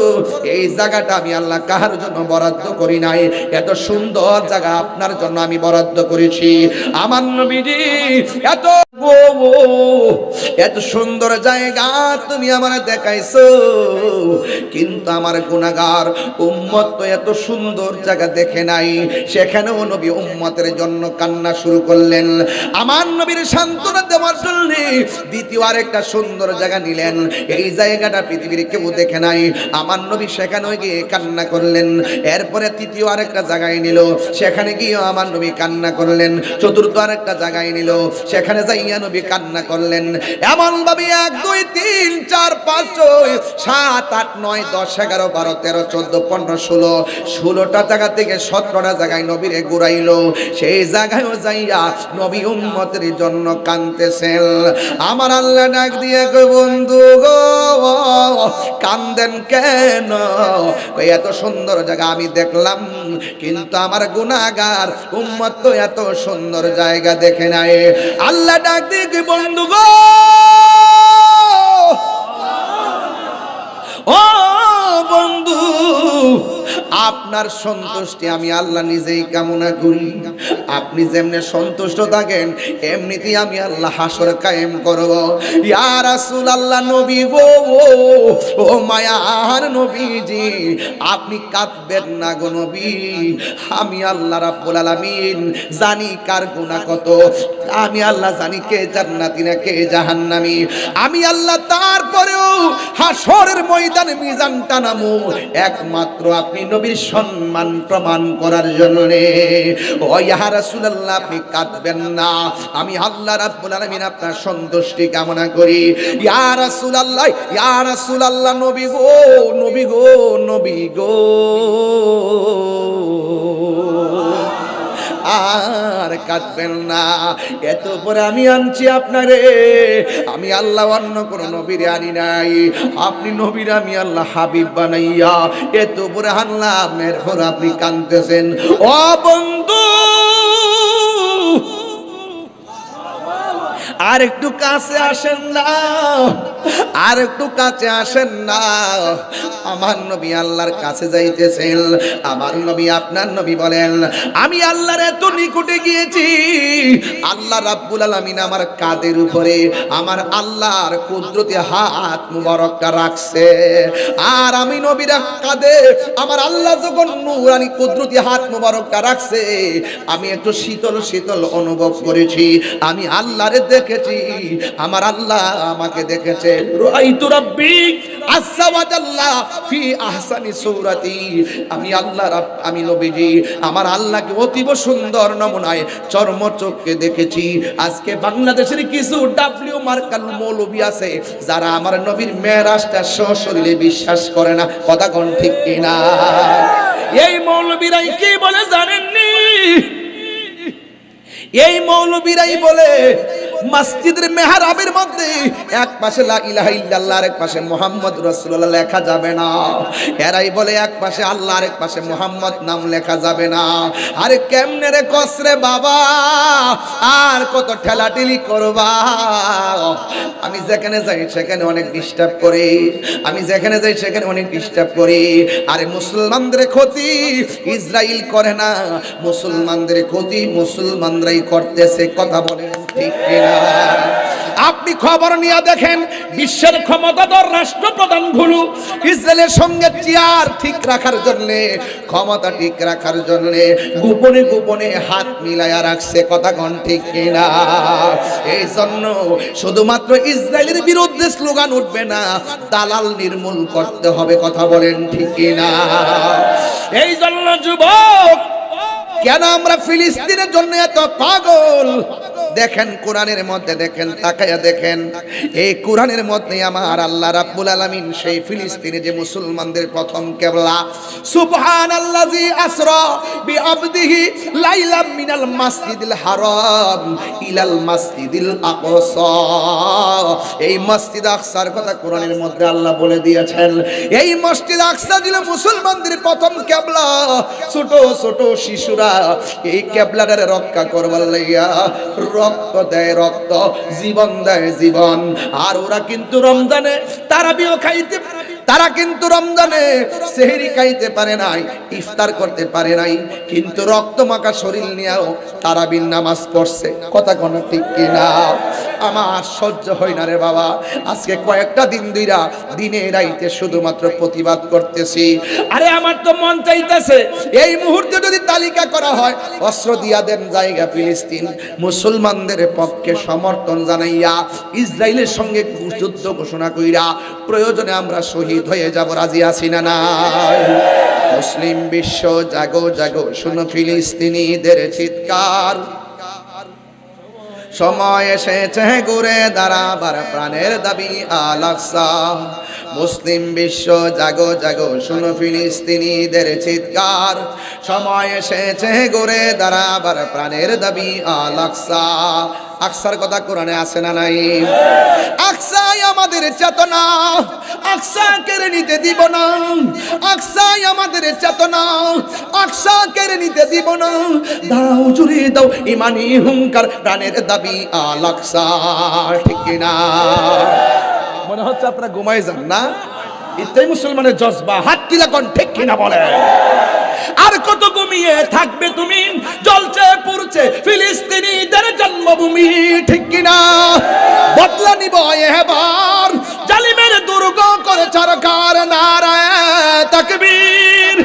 এই জায়গাটা আমি আল্লাহ কাহার জন্য বরাদ্দ করি নাই। এত সুন্দর জায়গা আপনার জন্য আমি বরাদ্দ করেছি। আমার নবীজি এত সুন্দর জায়গা তুমি আমার দেখাইছো, কিন্তু আমার গুনাহগার উম্মত তো এত সুন্দর জায়গা দেখে নাই। সেখানেও নবী উম্মতের জন্য কান্না শুরু করলেন। আমার নবীর সান্ত্বনা দেওয়ার জন্য দ্বিতীয় আরেকটা সুন্দর জায়গা নিলেন। এই জায়গাটা পৃথিবীর কেউ দেখে নাই। আমার নবী সেখানে গিয়ে কান্না করলেন। এরপরে তৃতীয় আরেকটা জায়গায় নিল, সেখানে গিয়ে আমার নবী কান্না করলেন। চতুর্থ আরেকটা জায়গায় নিল, সেখানে যাইয়া নবী কান্না করলেন। এমন ভাবে 1 2 3 4 5 6 7 8 9 10 11 12 13 14 15 16 16টা জায়গা থেকে 17টা জায়গায় নবীরে ঘুরাইলো। সেই জায়গায়ও যাইয়া নবী উম্মতের জন্য কাঁদতেছেন। আমার আল্লাহ ডাক দিয়ে কই, বন্ধু গো কান্দেন কেন? কই এত সুন্দর জায়গা আমি দেখলাম, কিন্তু আমার গুনাহগার উম্মত তো এত সুন্দর জায়গা দেখে নাই। আল্লাহ ডাক দিয়ে কই, বন্ধু গো ও বন্ধু, আপনার সন্তুষ্টি আমি আল্লাহ নিজেই কামনা করি। আপনি যেমনে সন্তুষ্ট থাকেন এমনিতেই আমি আল্লাহ হাসর কায়েম করব। ইয়া রাসূলুল্লাহ, নবী গো, ও মায়ার নবীজি, আপনি কাঁদবেন না গো নবী। আমি আল্লাহ রাব্বুল আলামিন জানি কার গুনাহ কত, আমি আল্লাহ জানি কে জান্নাতি না কে জাহান্নামী। আমি আল্লাহ তারপরেও হাসরের ময়দানে মিজান টানামু একমাত্র আপনি নবীর সম্মান প্রমাণ করার জন্য। ও ইয়া রাসূলুল্লাহ, আপনি কাঁদবেন না, আমি আল্লাহ রাব্বুল আলামিন আপনার সন্তুষ্টি কামনা করি। ইয়া রাসূলুল্লাহ, ইয়া রাসূলুল্লাহ, নবী গো, নবী গো, নবী গো, আর কাঁদবেন না। এত পরে আমি আনছি আপনারে, আমি আল্লাহ অন্য কোন নবীরে আনি নাই। আপনি নবীর আমি আল্লাহ হাবিব বানাইয়া এত পরে আনলাম, এরপর আপনি কাঁদতেছেন। ও বন্ধু, আর একটু কাছে আসেন না, আর একটু কাছে আসেন না। আমার নবী আল্লাহর কাছে যাইতেছেন। আমার নবী, আপনার নবী বলেন, আমি আল্লাহর এত নিকটে গিয়েছি, আল্লাহ রাব্বুল আলামিন আমার কাঁধের উপরে আমার আল্লাহর কুদরতি হাত মুবারকটা রাখছে। আর আমি নবীর কাঁধে আমার আল্লাহ যখন নূরানি কুদরতি হাত মুবারকটা রাখছে, আমি একটু শীতল শীতল অনুভব করেছি। আমি আল্লাহরে দেখেছি, আমার আল্লাহ আমাকে দেখেছে। রাআইতু রাব্বি আযজা ওয়া জাল্লা ফি আহসানি সূরাতি। আমি আল্লাহ আমি নবীজি আমার আল্লাহকে অতীব সুন্দর নমুনায় চর্মচক্ষে দেখেছি। আজকে বাংলাদেশের কিছু ডাব্লিউ মার্কাল মৌলবী আছে যারা আমার নবীর মেরাজটা সশরীরে বিশ্বাস করে না। কথা কোন ঠিক কিনা? এই মৌলবীরাই কি বলে জানেননি? এই মৌলবীরাই বলে মসজিদের মেহরাবের মধ্যে এক পাশে লা ইলাহা ইল্লাল্লাহ আর এক পাশে মুহাম্মদ রাসূলুল্লাহ লেখা যাবে না। এরাই বলে এক পাশে আল্লাহ আর এক পাশে মুহাম্মদ নাম লেখা যাবে না। আরে কেমনে রে কসরে বাবা, আর কত ঠেলাঠেলি করবা? আমি যেখানে যাই সেখানে অনেক ডিস্টার্ব করি, আমি যেখানে যাই সেখানে অনেক ডিস্টার্ব করি। আরে মুসলমানদের ক্ষতি ইসরায়েল করে না, মুসলমানদের ক্ষতি মুসলমানরাই করতেছে। কথা বলেন ঠিক কিনা? আপনি খবর নিয়ে দেখেন, বিশ্বের ক্ষমতাধর রাষ্ট্রপ্রধানগুলো ইসরায়েলের সঙ্গে চেয়ার ঠিক রাখার জন্য, ক্ষমতা ঠিক রাখার জন্য গোপনে গোপনে হাত মিলায়া রাখছে। কথা কোন ঠিক কিনা? এই জন্য শুধুমাত্র ইসরায়েলের বিরুদ্ধে স্লোগান উঠবে না, দালাল নির্মূল করতে হবে। কথা বলেন ঠিক কিনা? এই জন্য যুবক, কেন আমরা ফিলিস্তিনের জন্য এত পাগল? দেখেন কোরআনের মধ্যে, দেখেন তাকায়া দেখেন, এই কোরআনের মধ্যে আমার আল্লাহ রাব্বুল আলামিন সেই ফিলিস্তিনে যে মুসলমানদের প্রথম কিবলা, সুবহানাল্লাযী আসরা বিআবদিহি লাইলাম মিনাল মাসজিদিল হারাম ইলাল মাসজিদিল আকসা। এই মসজিদ আকসার কথা কোরআনের মধ্যে আল্লাহ বলে দিয়েছেন। এই মসজিদ আকসা ছিল মুসলমানদের প্রথম কিবলা। ছোট ছোট শিশুরা এই কিবলাটারে রক্ষা করবার লাগিয়া রক্ত দেয় রক্ত, জীবন দেয় জীবন। আর ওরা কিন্তু রমজানে তারাবিও খাইতে, তারা কিন্তু রমজানে সেহরি খাইতে পারে নাই, ইফতার করতে পারে নাই, কিন্তু রক্ত মাখা শরীর নিয়েও তারাবির নামাজ পড়ছে। কথা কোন ঠিক কিনা? আমার সহ্য হয় না রে বাবা। আজকে কয়েকটা দিন ধইরা দিনে রাইতে শুধুমাত্র প্রতিবাদ করতেছি। আরে আমার তো মন চাইতেছে এই মুহূর্তে যদি তালিকা করা হয়, অস্ত্র দিয়া দেন জায়গা ফিলিস্তিন, মুসলমানদের পক্ষে সমর্থন জানাইয়া ইসরায়েলের সঙ্গে যুদ্ধ ঘোষণা কইরা প্রয়োজনে আমরা শহীদ হয়ে যাব। রাজি আছি না নাই? মুসলিম বিশ্ব জাগো জাগো, শুনো ফিলিস্তিনিদের চিৎকার, সময় এসেছে ঘুরে দাঁড়াবার প্রাণের দাবি আল আকসা। মুসলিম বিশ্ব জাগো জাগো শুনো ফিলিস্তিনিদের চিৎকার, সময় এসেছে ঘুরে দাঁড়াবার প্রাণের দাবি আল আকসা। আকসার কথা কোরআনে আছে না নাই? আকসাই আমাদের চেতনা, আকসা কেড়ে নিতে দিব না। আকসাই আমাদের চেতনা, আকসা কেড়ে নিতে দিব না। দাও জুড়ে দাও ইমানি হুঙ্কার, প্রাণের দাবি আল আকসা। ঠিক কিনা? মনে হচ্ছে আপনারা ঘুমাই যান না? এটাই মুসলমানের জজবা। হাত তুলে কোন ঠিক কিনা বলে? আর কত ঘুমিয়ে থাকবে তুমি, জ্বলছে পুড়ছে ফিলিস্তিনিদের জন্মভূমি। ঠিক কিনা? বদলা নিব এবার, জালিমের দুর্গ করে সরকার। নারায়ে তাকবীর।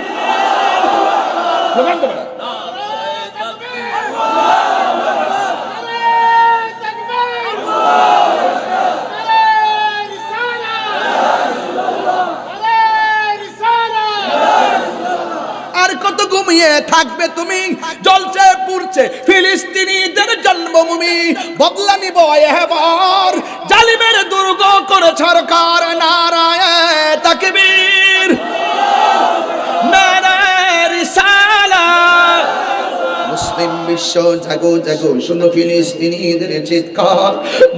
কত ঘুমিয়ে থাকবে তুমি, জ্বলছে পুড়ছে ফিলিস্তিনিদের জন্মভূমি। বদলা নিব এবার, জালিমের দুর্গ করে সরকার। নারায়ে তাকবীর, নারায়ে রিসালাত। মুসলিম বিশ্ব জাগো জাগো শুনো ফিলিস্তিনিদের চিৎকার।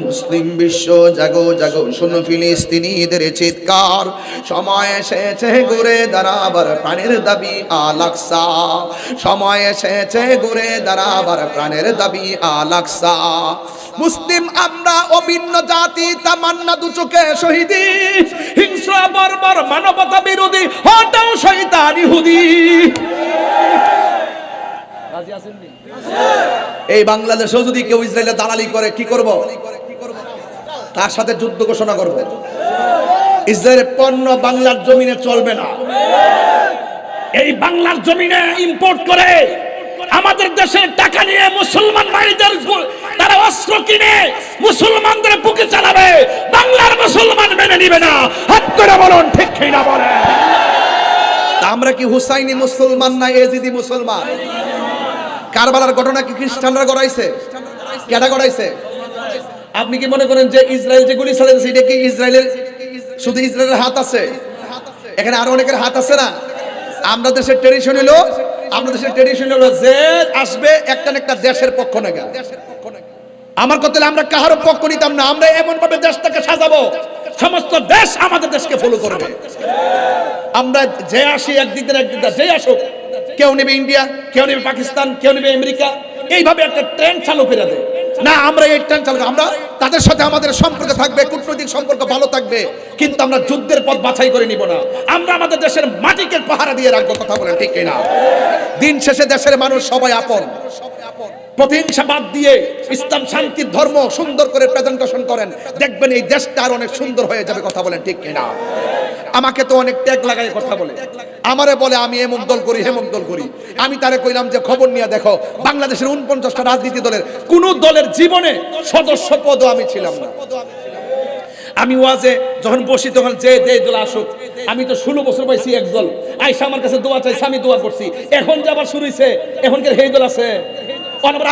মুসলিম বিশ্ব জাগো জাগো শুনো ফিলিস্তিনিদের চিৎকার। সময় এসেছে ঘুরে দাঁড়াবার প্রাণের দাবি আল আকসা। সময় এসেছে ঘুরে দাঁড়াবার প্রাণের দাবি আল আকসা। মুসলিম আমরা অভিন্ন জাতি, তামান্না দু চোখে শহীদি। হিংস্র বর্বর মানবতা বিরোধী, হটাও শয়তান ইহুদি। এই বাংলাদেশেও যদি কেউ ইসরায়েলের দালালি করে কি করব? তার সাথে যুদ্ধ ঘোষণা করব। ইসরায়েলের পণ্য বাংলার জমিনে চলবে না। এই বাংলার জমিনে ইম্পোর্ট করে আমাদের দেশের টাকা নিয়ে মুসলমান ভাইদের তারা অস্ত্র কিনে মুসলমানদের বুকে চালাবে, বাংলার মুসলমান মেনে নিবে না। হাত করে বলুন ঠিক কিনা বলেন? আমরা কি হুসাইনি মুসলমান না এজিদি মুসলমান? কারবালার ঘটনা কি খ্রিস্টানরা গড়াইছে? কেডা গড়াইছে? আপনি কি মনে করেন যে ইসরায়েল যে গুলি চালাচ্ছে এটা কি ইসরায়েলের শুধু ইসরায়েলের হাত আছে? এখানে আরো অনেকের হাত আছে না? আমরা দেশের ট্রেডিশন হলো, আমাদের দেশের ট্রেডিশন হলো যে আসবে একটা না একটা দেশের পক্ষ নেগা। আমার কথা হলো আমরা কাহারও পক্ষ নিতাম না। আমরা এমন ভাবে দেশটাকে সাজাবো সমস্ত দেশ আমাদের দেশকে ফলো করবে। আমরা যে আসি একদিক থেকে একদিক যে আসুক, কেউ নেবে ইন্ডিয়া, কেউ নেবে পাকিস্তান, কেউ নেবে আমেরিকা, এইভাবে একটা ট্রেন চালু করে দেয় না। আমরা এই ট্রেন চালু, আমরা তাদের সাথে আমাদের সম্পর্ক থাকবে, কূটনৈতিক সম্পর্ক ভালো থাকবে, কিন্তু আমরা যুদ্ধের পথ বাছাই করে নিব না। আমরা আমাদের দেশের মাটিকে পাহারা দিয়ে রাখবো। কথা বলেন ঠিক কিনা? দিন শেষে দেশের মানুষ সবাই আপন। প্রতিহিংসা বাদ দিয়ে ইসলাম শান্তির ধর্ম সুন্দর করে প্রেজেন্টেশন করেন, দেখবেন এই দেশটা আর অনেক সুন্দর হয়ে যাবে। কথা বলেন ঠিক কিনা? আমাকে তো অনেক ট্যাগ লাগায় কথা বলে, আমারে বলে আমি এমুক দল করি হেমুক দল করি। আমি তারে কইলাম যে খবর নিয়ে দেখো, বাংলাদেশের 49টা রাজনীতি দলের কোন দলের জীবনে সদস্য পদও আমি ছিলাম না। আমি ওয়াজে যখন বসি তখন যে দল আসুক, আমি তো 16 বছর পাইছি এক দল আইসা আমার কাছে দোয়া চাইছে, আমি দোয়া করছি। এখন যে আবার শুরু হইছে, এখনকার এই দল আছে,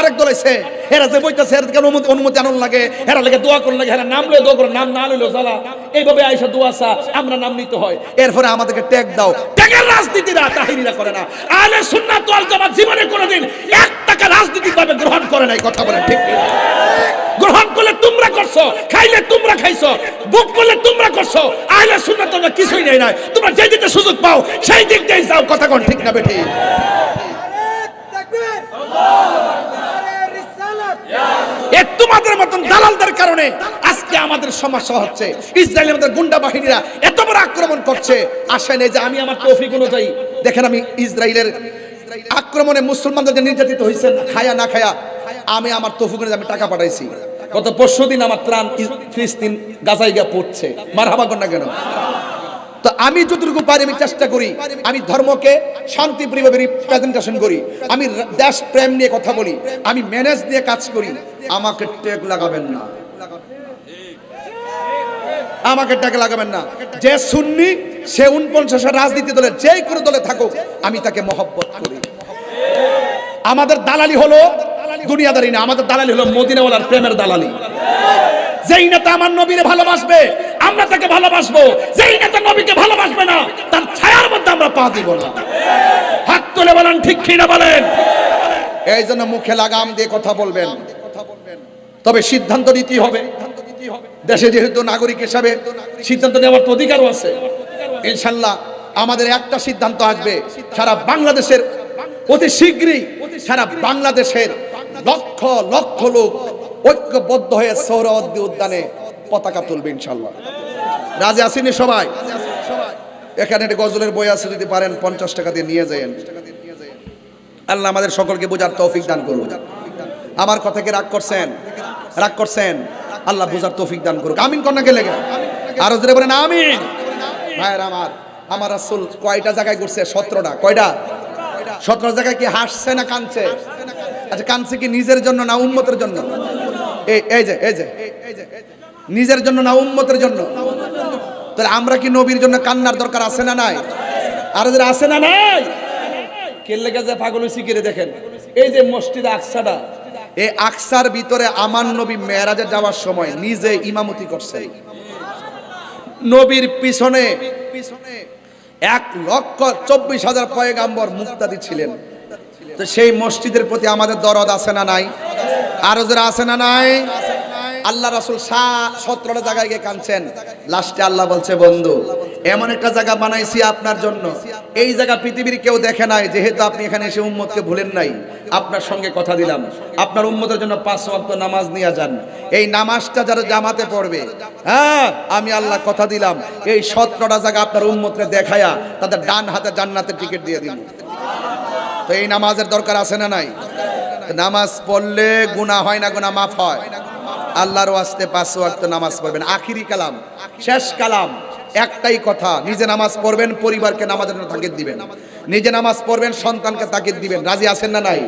আরেক দল আছে, এরা যে বইতাছে এর কেন অনুমতি আনন লাগে, এরা লাগে দোয়া করন লাগে, এরা নাম লয়ে দোয়া করে, নাম না লইলো জ্বালা। এইভাবে আইসা দোয়া চা, আমরা নাম নিতে হয়। এরপরে আমাদেরকে ট্যাগ দাও। ট্যাগের রাজনীতিরা তাহিরিরা করে না। আহলে সুন্নাত ওয়াল জামাত জীবনে কোনোদিন 1 টাকা রাজনীতি ভাবে গ্রহণ করে নাই। কথা বলেন ঠিক কিনা? গ্রহণ করলে তোমরা করছো, খাইলে তোমরা খাইছো, বুক করলে তোমরা করছো। আহলে সুন্নাত তোমরা কিছুই নেই নাই, তোমরা যেই দিকে সুযোগ পাও সেই দিক দিয়ে যাও। কথা কোন ঠিক না বেঠিক? তোমাদের মতন দালালদের কারণে আজকে আমাদের সমস্যা হচ্ছে। ইসরায়েল আমাদের গুন্ডা বাহিনীরা এত বড় আক্রমণ করছে। আসেন এই যে আমি আমার তৌফিক অনুযায়ী দেখেন, আমি ইসরায়েলের আক্রমণে মুসলমানদের যে নির্যাতিত হয়েছে খায়া না খায়া, আমি আমার তৌফিক অনুযায়ী আমি টাকা পাঠাইছি। গত পরশুদিন আমার ত্রাণ ফিলিস্তিন গাজায় গিয়ে পড়ছে। মারহাবা কর না কেন? তো আমি যতটুকু পারি আমি চেষ্টা করি, আমি ধর্মকে শান্তিপ্রিয়ভাবে প্রেজেন্টেশন করি, আমি দেশ প্রেম নিয়ে কথা বলি, আমি ম্যানেজ নিয়ে কাজ করি। আমাকে ট্যাগ লাগাবেন না, আমাকে ট্যাগ লাগাবেন না। যে সুন্নি সে 49 রাজনীতি দলের যে কোনো দলে থাকুক, আমি তাকে মহব্বত করি। আমাদের দালালি হলো দুনিয়াদারি না, আমাদের দালালি হলো মদিনাওয়ালার প্রেমের দালালি। যেই নেতা আমার নবীরে ভালোবাসবে আমরা তাকে ভালোবাসবো, যেই নেতা নবীকে ভালোবাসবে না তার ছায়ার মধ্যে আমরা পা দিব না। হাত তুলে বলেন ঠিক কি না বলেন। এই জন্য মুখে লাগাম দিয়ে কথা বলবেন, তবে সিদ্ধান্ত নিতেই হবে। দেশে যেহেতু নাগরিক হিসাবে সিদ্ধান্ত নেওয়ার তো অধিকারও আছে। ইনশাল্লাহ আমাদের একটা সিদ্ধান্ত আসবে, সারা বাংলাদেশের অতি শীঘ্রই সারা বাংলাদেশের লক্ষ লক্ষ লোক ঐক্যবদ্ধ হয়ে সোহরাওয়ার্দী উদ্যানে পতাকা তুলবে ইনশাল্লাহ। রাজি আসেনি সবাই? এখানে একটা গজলের বই আছে, যদি পারেন 50 টাকা দিয়ে নিয়ে যান। আল্লাহ আমাদের সকলকে বোঝার তৌফিক দান করুন। আমার কথাকে রাগ করছেন? রাগ করছেন? আল্লাহ বোঝার তৌফিক দান করুক। আমিন কন্যাকে লেগে আরো জোরে বলেন আমিন। ভাইয়ের আমার রাসূল কয়টা জায়গায় ঘুরছে? 17টা। কয়টা? 17 জায়গায় কি হাসছে না কাঁদছে? আচ্ছা, কাঁদছে কি নিজের জন্য না উম্মতের জন্য? এই যে নিজের জন্য না উম্মতের জন্য? তাহলে আমরা কি নবীর জন্য কান্নার দরকার আছে না নাই? আরো যারা আছে না নাই? কে লেগে যায় পাগল হইছি কি রে? দেখেন এই যে মসজিদ আকসাটা, এই আকসার ভিতরে আমার নবী মেরাজে যাওয়ার সময় নিজে ইমামতি করছে। নবীর পিছনে 1,24,000 পয়গাম্বর মুক্তাদি ছিলেন। তো সেই মসজিদের প্রতি আমাদের দরদ আছে না নাই? আরো যারা আছে না নাই? আল্লাহ রাসূল 17টা জায়গায় গিয়ে কাঁদছেন। লাস্টে আল্লাহ বলছে, বন্ধু এমন একটা জায়গা বানাইছি আপনার জন্য, এই জায়গা পৃথিবীর কেউ দেখে নাই। যেহেতু আপনি এখানে এসে উম্মতকে ভুলেন নাই, আপনার সঙ্গে কথা দিলাম আপনার উম্মতের জন্য 5 ওয়াক্ত নামাজ নিয়ে যান। এই নামাজটা যারা জামাতে পড়বে, হ্যাঁ আমি আল্লাহ কথা দিলাম এই 17টা জায়গা আপনার উম্মতকে দেখায়া তাদের ডান হাতে জান্নাতের টিকিট দিয়ে দিন। তো এই নামাজের দরকার আছে না নাই? নামাজ পড়লে গুনাহ হয় না, গুনাহ মাফ হয়। আল্লাহর ওয়াস্তে 5 ওয়াক্ত নামাজ পড়বেন। আখিরি কালাম, শেষ কালাম একটাই কথা, নিজে নামাজ পড়বেন, পরিবারকে নামাজের জন্য তাকিদ দিবেন। নিজে নামাজ পড়বেন, সন্তানকে তাকিদ দিবেন। রাজি আছেন না নাই?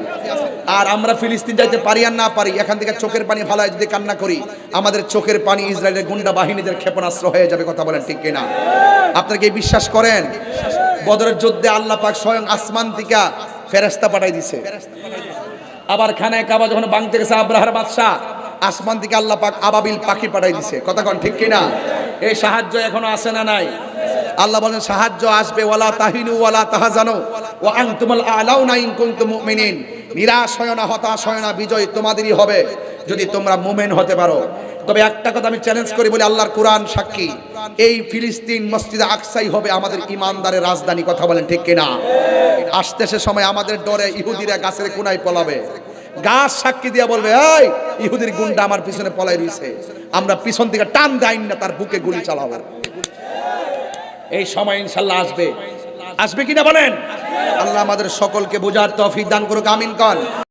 আর আমরা ফিলিস্তিন যাইতে পারি আর না পারি, এখান থেকে চোখের পানি ফালায় যদি কান্না করি, আমাদের চোখের পানি ইসরায়েলের গুন্ডা বাহিনীদের ক্ষেপণাস্ত্র হয়ে যাবে। কথা বলেন ঠিক কিনা? আপনারা কি বিশ্বাস করেন? বদরের যুদ্ধে আল্লাহ পাক স্বয়ং আসমান থেকে ফেরেশতা পাঠাই দিছে। আবার খানায় কাবা যখন ভাঙতে গেছে আব্রাহার বাদশা, আসমান থেকে আল্লাহ পাক আবাবিল পাখি পাঠাই দিছে। কথা কোন ঠিক কিনা? এই সাহায্য এখনো আছে না নাই? আল্লাহ বলেন সাহায্য আসবে, ওয়ালা তাহিনু ওয়ালা তাহজানু ওয়া আনতুমুল আ'লাউনা ইন কুনতুম মুমিনিন। নিরাশ হয় না, হতাশ হয় না, বিজয় তোমাদেরই হবে যদি তোমরা মুমিন হতে পারো। তবে একটা কথা আমি চ্যালেঞ্জ করি বলি, আল্লাহর কোরআন সাক্ষী, এই ফিলিস্তিন মসজিদে আকসাই হবে আমাদের ইমানদারের রাজধানী। কথা বলেন ঠিক কিনা? আসতে সে সময় আমাদের ডরে ইহুদিরা গাছের কোনায় পলাবে। গাছ সাক্ষী দিয়া বলবে, এই ইহুদির গুন্ডা আমার পিছনে পলাই দিয়েছে, আমরা পিছন থেকে টান দেই না তার বুকে গুলি চালাবো। এই সময় ইনশাআল্লাহ আসবে। আসবে কিনা বলেন? আল্লাহ আমাদের সকলকে বোঝার তৌফিক দান করুক। আমিন কন।